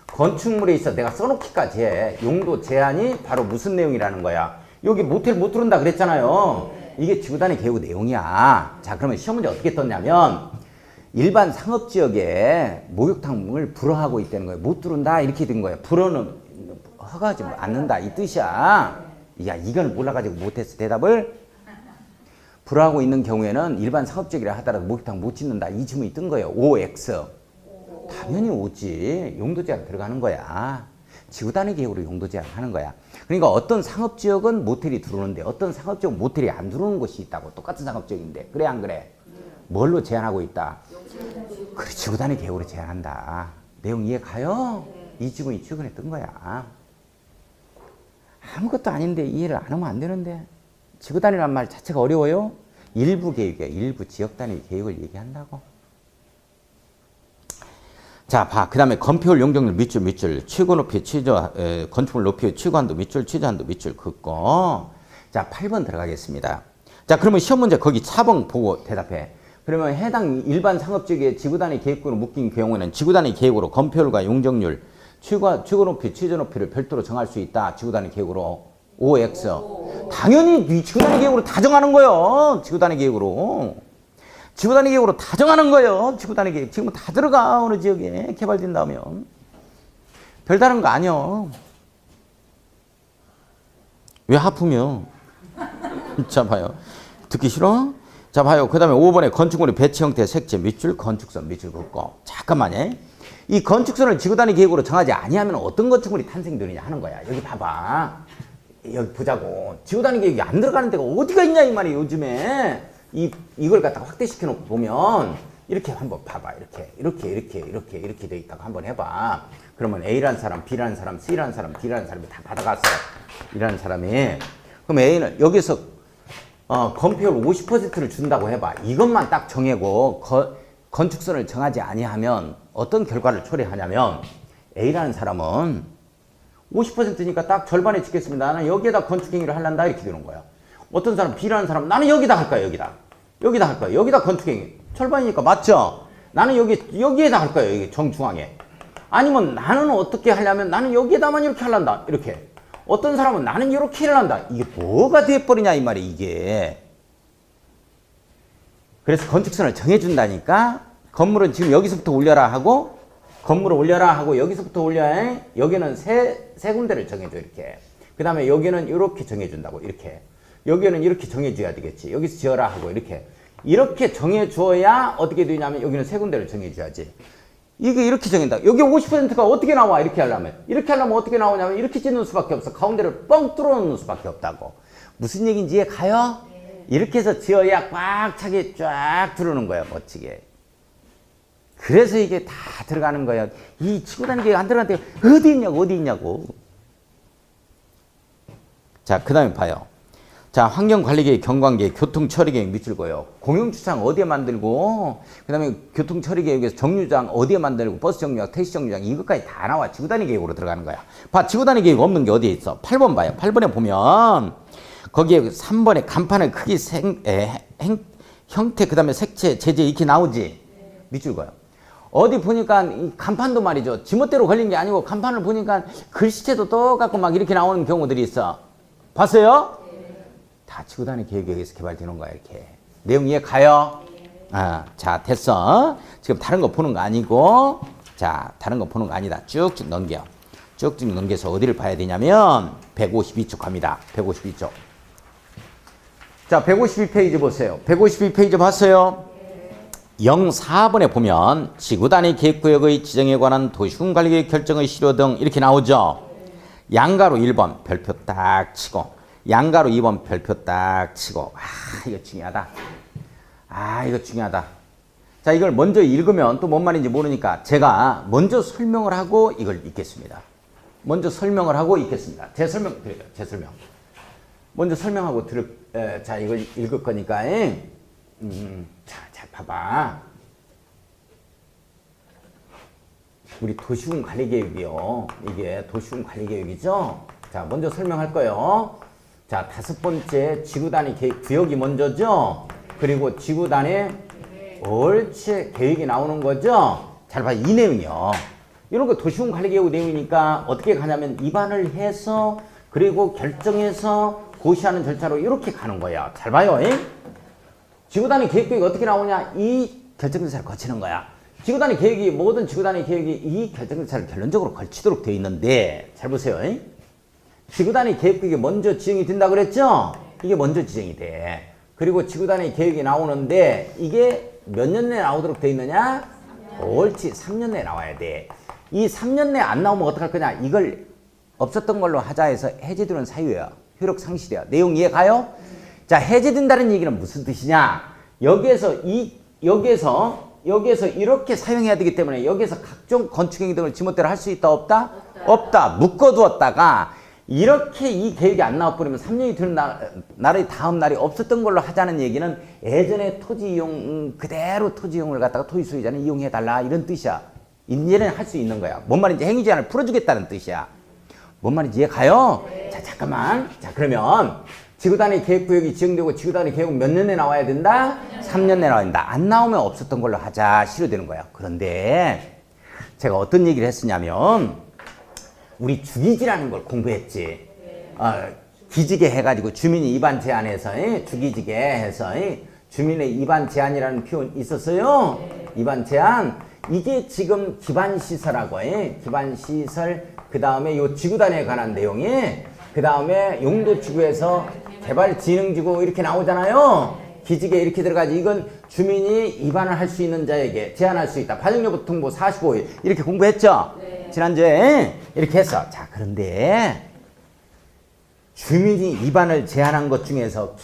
건축물에 있어 내가 써놓기까지 해. 용도 제한이 바로 무슨 내용이라는 거야. 여기 모텔 못 들어온다 그랬잖아요. 이게 지구단위 계획 내용이야. 자, 그러면 시험 문제 어떻게 떴냐면 일반 상업지역에 목욕탕을 불허하고 있다는 거예요. 못 들어온다 이렇게 된 거예요. 불허는 허가하지 않는다 이 뜻이야. 야, 이건 몰라가지고 못했어. 대답을. 불허하고 있는 경우에는 일반 상업지역이라 하더라도 목욕탕 못 짓는다 이 지문이 뜬 거예요. OX. 당연히 오지. 용도 제한 들어가는 거야. 지구단위 계획으로 용도 제한하는 거야. 그러니까 어떤 상업지역은 모텔이 들어오는데 어떤 상업지역은 모텔이 안 들어오는 곳이 있다고. 똑같은 상업지역인데. 그래 안 그래? 뭘로 제한하고 있다? 그래, 지구단위 계획으로 제한한다. 내용 이해 가요? 이 지문이 최근에 뜬 거야. 아무것도 아닌데 이해를 안 하면 안 되는데. 지구단위란 말 자체가 어려워요? 일부 계획이야. 일부 지역단위 계획을 얘기한다고. 자, 봐. 그 다음에 건폐율 용적률 밑줄 최고 높이 건축물 높이 최고한도 최저한도 밑줄 긋고. 자, 8번 들어가겠습니다. 자, 그러면 시험 문제 거기 4번 보고 대답해. 그러면 해당 일반 상업지역의 지구단위 계획으로 묶인 경우에는 지구단위 계획으로 건폐율과 용적률 최고 높이 최저 높이를 별도로 정할 수 있다. 지구단위 계획으로. OX. 당연히 이 지구단위 계획으로 다 정하는 거예요. 지구단위 계획으로. 지구단위 계획으로 다 정하는 거예요. 지구단위 계획. 지금 다 들어가. 어느 지역에 개발된다면. 별다른 거 아니요. 왜 하품이요? 자, 봐요. 듣기 싫어? 자, 봐요. 그 다음에 5번에 건축물의 배치 형태, 색채, 밑줄, 건축선, 밑줄 긋고. 잠깐만요. 이 건축선을 지구단위 계획으로 정하지 아니하면 어떤 건축물이 탄생되느냐 하는 거야. 여기 봐봐. 여기 보자고. 지구단위 계획이 안 들어가는 데가 어디가 있냐 이 말이에요. 요즘에 이걸 갖다가 확대시켜 놓고 보면 이렇게 한번 봐봐. 이렇게 돼 있다고 한번 해봐. 그러면 A라는 사람, B라는 사람, C라는 사람, D라는 사람이 다 받아갔어. 이라는 사람이. 그럼 A는 여기서 건폐율 50%를 준다고 해봐. 이것만 딱 정하고 건축선을 정하지 아니하면 어떤 결과를 초래하냐면 A라는 사람은 50%니까 딱 절반에 짓겠습니다. 나는 여기에다 건축행위를 하란다 이렇게 되는 거야. 어떤 사람 B라는 사람 나는 여기다 할 거야. 여기다 할 거야. 여기다 건축행위. 절반이니까 맞죠? 나는 여기에다 할 거야. 여기 정중앙에. 아니면 나는 어떻게 하려면 나는 여기에다만 이렇게 하란다. 이렇게. 어떤 사람은 나는 이렇게 일을 한다. 이게 뭐가 돼버리냐 이 말이야 이게. 그래서 건축선을 정해준다니까. 건물은 지금 여기서부터 올려라 하고 건물을 올려라 하고 여기서부터 올려야 여기는 세 군데를 정해줘 이렇게. 그 다음에 여기는 이렇게 정해준다고 이렇게. 여기는 이렇게 정해줘야 되겠지. 여기서 지어라 하고 이렇게 정해줘야 어떻게 되냐면 여기는 세 군데를 정해줘야지. 이게 이렇게 정한다. 여기 50%가 어떻게 나와? 이렇게 하려면 어떻게 나오냐면 이렇게 짓는 수밖에 없어. 가운데를 뻥 뚫어놓는 수밖에 없다고. 무슨 얘기인지 이해 가요? 네. 이렇게 해서 지어야 꽉 차게 쫙 들어오는 거야 멋지게. 그래서 이게 다 들어가는 거야. 이 지구단위 계획 안 들어가는 데가 어디 있냐고. 자, 그 다음에 봐요. 자, 환경관리계획, 경관계획, 교통처리계획 밑줄 그어요. 공용주차장 어디에 만들고, 그 다음에 교통처리계획에서 정류장 어디에 만들고, 버스 정류장, 택시 정류장 이것까지 다 나와. 지구단위 계획으로 들어가는 거야. 봐, 지구단위 계획 없는 게 어디에 있어? 8번 봐요. 8번에 보면 거기에 3번에 간판의 크기, 형태, 그 다음에 색채, 재질 이렇게 나오지? 밑줄 그어요. 어디 보니까 이 간판도 말이죠. 지멋대로 걸린 게 아니고 간판을 보니까 글씨체도 똑같고 막 이렇게 나오는 경우들이 있어. 봤어요? 다 지구단위 계획에서 개발되는 거야 이렇게. 내용 이해 가요? 자 됐어. 지금 다른 거 보는 거 아니고, 자 다른 거 보는 거 아니다. 쭉쭉 넘겨. 쭉쭉 넘겨서 어디를 봐야 되냐면 152쪽 갑니다. 152쪽. 자 152페이지 보세요. 152페이지 봤어요? 04번에 보면 지구단위 계획구역의 지정에 관한 도시군관리계획 결정의 실효 등 이렇게 나오죠. 양가로 1번 별표 딱 치고, 양가로 2번 별표 딱 치고. 이거 중요하다. 이거 중요하다. 자, 이걸 먼저 읽으면 또 뭔 말인지 모르니까 제가 먼저 설명을 하고 이걸 읽겠습니다. 먼저 설명을 하고 읽겠습니다. 제 설명 드릴게요. 제 설명. 먼저 설명하고 자, 이걸 읽을 거니까. 자, 잘 봐봐. 우리 도시군관리계획이요. 이게 도시군관리계획이죠. 자, 먼저 설명할 거예요. 자, 5번째 지구단위 계획 구역이 먼저죠. 그리고 지구단위 옳지 계획이 나오는 거죠. 잘 봐, 이 내용이요. 이런 거 도시군관리계획 내용이니까 어떻게 가냐면 입안을 해서 그리고 결정해서 고시하는 절차로 이렇게 가는 거야. 잘 봐요. 지구단위 계획이 어떻게 나오냐? 이 결정절차를 거치는 거야. 지구단위 계획이 모든 지구단위 계획이 이 결정절차를 결론적으로 거치도록 되어 있는데 잘 보세요. 지구단위 계획이 먼저 지정이 된다 그랬죠? 이게 먼저 지정이 돼. 그리고 지구단위 계획이 나오는데 이게 몇 년 내에 나오도록 되어 있느냐? 옳지, 3년 내에 나와야 돼. 이 3년 내에 안 나오면 어떡할 거냐? 이걸 없었던 걸로 하자 해서 해제되는 사유예요. 효력 상실이야. 내용 이해 가요? 자, 해제된다는 얘기는 무슨 뜻이냐? 여기에서 이렇게 사용해야 되기 때문에 여기에서 각종 건축행위 등을 지멋대로 할 수 있다 없다? 없다. 묶어두었다가 이렇게 이 계획이 안 나와버리면 3년이 되는 날의 다음 날이 없었던 걸로 하자는 얘기는 예전에 토지 이용 그대로 토지 이용을 갖다가 토지 소유자는 이용해달라 이런 뜻이야. 이제는 할 수 있는 거야. 뭔 말인지 행위 제한을 풀어주겠다는 뜻이야. 뭔 말인지 이해 가요? 네. 자, 잠깐만. 자, 그러면 지구단위 계획구역이 지정되고 지구단위 계획은 몇 년에 나와야 된다? 3년 내에 나와야 된다. 안 나오면 없었던 걸로 하자. 실효되는 거야. 그런데 제가 어떤 얘기를 했으냐면 우리 주기지라는 걸 공부했지. 기지개 해가지고 주민이 입안 제한해서 주기지개 해서 주민의 입안 제한이라는 표현 있었어요. 입안 제한. 이게 지금 기반시설하고 기반시설 그 다음에 요 지구단위에 관한 내용이 그 다음에 용도지구에서 개발진흥지구 이렇게 나오잖아요. 기지개 이렇게 들어가지. 이건 주민이 입안을 할 수 있는 자에게 제한할 수 있다. 파정여부통보 45일 이렇게 공부했죠? 네. 지난주에 이렇게 했어. 자, 그런데 주민이 입안을 제한한 것 중에서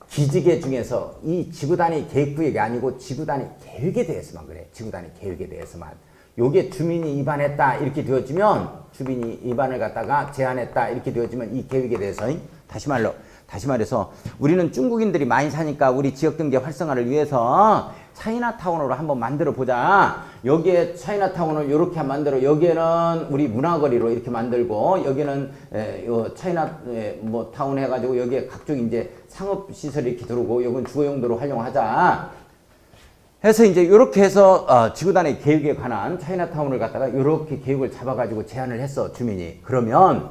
기지개 중에서 이 지구단위 계획구역이 아니고 지구단위 계획에 대해서만 그래. 지구단위 계획에 대해서만. 요게 주민이 입안했다 이렇게 되어지면 주민이 입안을 갖다가 제한했다 이렇게 되어지면 이 계획에 대해서 다시 말해서 우리는 중국인들이 많이 사니까 우리 지역 경제 활성화를 위해서 차이나타운으로 한번 만들어 보자. 여기에 차이나타운을 이렇게 만들어. 여기에는 우리 문화거리로 이렇게 만들고 여기는 요 차이나 뭐 타운 해가지고 여기에 각종 이제 상업 시설이 이렇게 들어오고 여기는 주거 용도로 활용하자. 해서 이제 이렇게 해서 지구단위 계획에 관한 차이나타운을 갖다가 이렇게 계획을 잡아가지고 제안을 했어 주민이. 그러면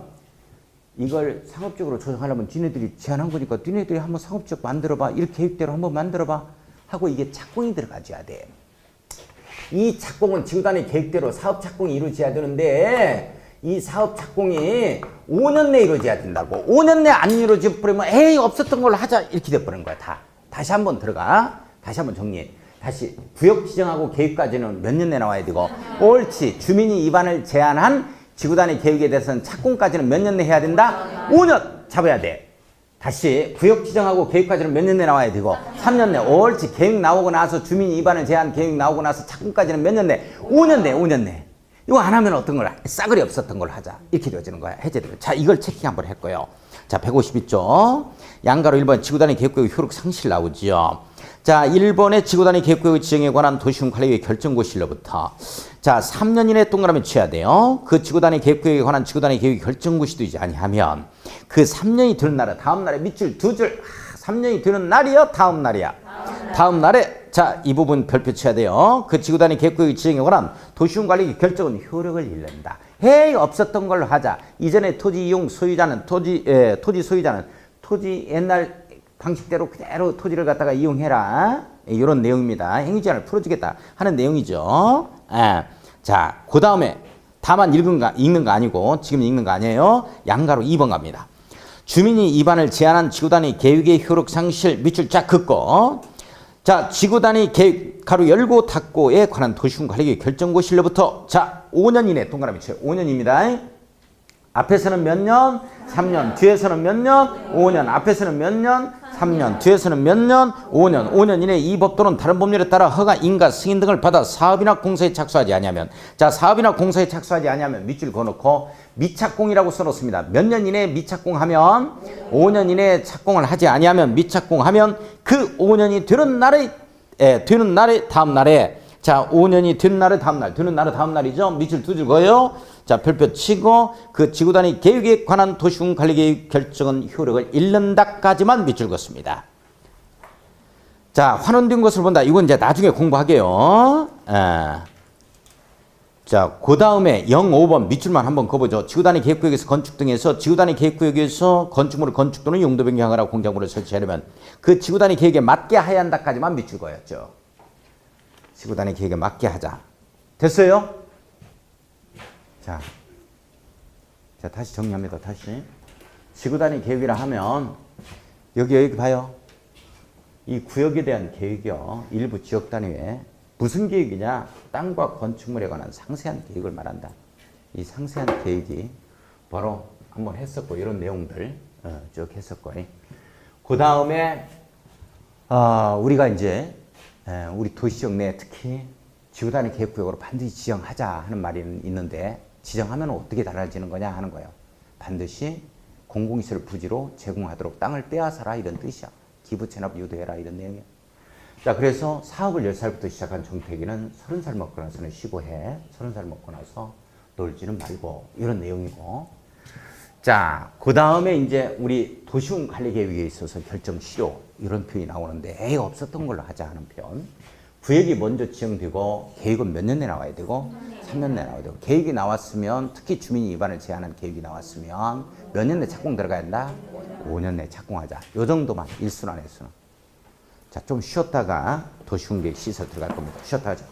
이걸 상업적으로 조성하려면 니네들이 제안한 거니까 니네들이 한번 상업적 만들어봐. 이 계획대로 한번 만들어봐 하고 이게 착공이 들어가줘야 돼. 이 착공은 지구단위 계획대로 사업 착공이 이루어져야 되는데 이 사업 착공이 5년 내에 이루어져야 된다고. 5년 내에 안 이루어져 버리면 에이 없었던 걸로 하자 이렇게 돼버리는 거야. 다시 한번 들어가. 다시 한번 정리해. 다시 구역 지정하고 계획까지는 몇 년 내에 나와야 되고 옳지. 주민이 입안을 제한한 지구단위 계획에 대해서는 착공까지는 몇 년 내에 해야 된다? 5년 잡아야 돼. 다시 구역 지정하고 계획까지는 몇 년 내에 나와야 되고 3년 내. 옳지. 계획 나오고 나서 주민이 입안을 제한 계획 나오고 나서 착공까지는 몇 년 내? 5년 내. 5년 내. 이거 안 하면 어떤 걸 싸그리 없었던 걸 하자. 이렇게 되어지는 거야. 해제되면. 자, 이걸 체킹 한번 할 거예요. 자, 152쪽. 양가로 1번 지구단위 계획구역 효력 상실 나오지요. 자, 1번의 지구단위 계획구역 지정에 관한 도시군 관리의 결정고시로부터 자, 3년 이내 동그라미 쳐야 돼요. 그 지구단위 계획구역에 관한 지구단위 계획 결정고시도 이제 아니하면 그 3년이 되는 날은 다음 날에 밑줄 두 줄. 3년이 되는 날이요? 다음 날이야? 다음 날에 자, 이 부분 별표 쳐야 돼요. 그 지구단위 계획구역 지정에 관한 도시군 관리의 결정은 효력을 잃는다. 헤이 없었던 걸로 하자. 이전에 토지 이용 소유자는 토지 소유자는 토지 옛날 방식대로 그대로 토지를 갖다가 이용해라. 이런 내용입니다. 행위제한을 풀어주겠다 하는 내용이죠. 자, 그 다음에 다만 읽는 거 아니고 지금 읽는 거 아니에요. 양가로 2번 갑니다. 주민이 입안을 제한한 지구단위 계획의 효력 상실 밑줄 쫙 긋고 자, 지구단위 계획 가로 열고 닫고에 관한 도시군 관리의 결정고시로부터 자, 5년 이내 동그라미 쳐요. 5년입니다. 앞에서는 몇 년? 3년. 뒤에서는 몇 년? 5년. 앞에서는 몇 년? 3년. 뒤에서는 몇 년? 5년. 5년 이내 이 법 또는 다른 법률에 따라 허가, 인가, 승인 등을 받아 사업이나 공사에 착수하지 아니하면 자, 사업이나 공사에 착수하지 아니하면 밑줄 그어놓고 미착공이라고 써놓습니다. 몇 년 이내에 미착공하면 5년 이내에 착공을 하지 아니하면 미착공하면 그 5년이 되는 날에 다음 날에 자, 5년이 되는 날에 다음 날. 되는 날에 다음 날이죠. 밑줄 두 줄 그어요. 자, 별표 치고 그 지구단위 계획에 관한 도시군 관리계획 결정은 효력을 잃는다까지만 밑줄 긋습니다. 자, 환원된 것을 본다. 이건 이제 나중에 공부하게요. 자, 그 다음에 05번 밑줄만 한번 그어보죠. 지구단위 계획구역에서 건축 등에서 지구단위 계획구역에서 건축물을 건축 또는 용도 변경하거나 공작물을 설치하려면 그 지구단위 계획에 맞게 해야 한다까지만 밑줄 그었죠. 지구단위 계획에 맞게 하자. 됐어요? 자, 다시 정리합니다. 다시. 지구단위 계획이라 하면 여기 봐요. 이 구역에 대한 계획이요. 일부 지역 단위에 무슨 계획이냐? 땅과 건축물에 관한 상세한 계획을 말한다. 이 상세한 계획이 바로 한번 했었고 이런 내용들 쭉 했었고 그 다음에 우리가 이제 우리 도시지역 내에 특히 지구단위 계획구역으로 반드시 지정하자 하는 말이 있는데 지정하면 어떻게 달라지는 거냐 하는 거예요. 반드시 공공시설 부지로 제공하도록 땅을 빼앗아라 이런 뜻이야. 기부채납 유도해라 이런 내용이야. 자, 그래서 사업을 10살부터 시작한 정택이는 30살 먹고 나서는 쉬고 해. 30살 먹고 나서 놀지는 말고 이런 내용이고. 자, 그 다음에 이제 우리 도시군 관리 계획에 있어서 결정 실효 이런 표현이 나오는데 에이 없었던 걸로 하자 하는 표현. 구역이 먼저 지정되고 계획은 몇 년 내에 나와야 되고 3년 내에 나와야 되고 계획이 나왔으면 특히 주민이 입안을 제한한 계획이 나왔으면 몇 년 내에 착공 들어가야 한다? 5년 내에 착공하자. 요 정도만 1순환에서는. 자, 좀 쉬었다가 더 쉬운 게 시설 들어갈 겁니다. 쉬었다 하자.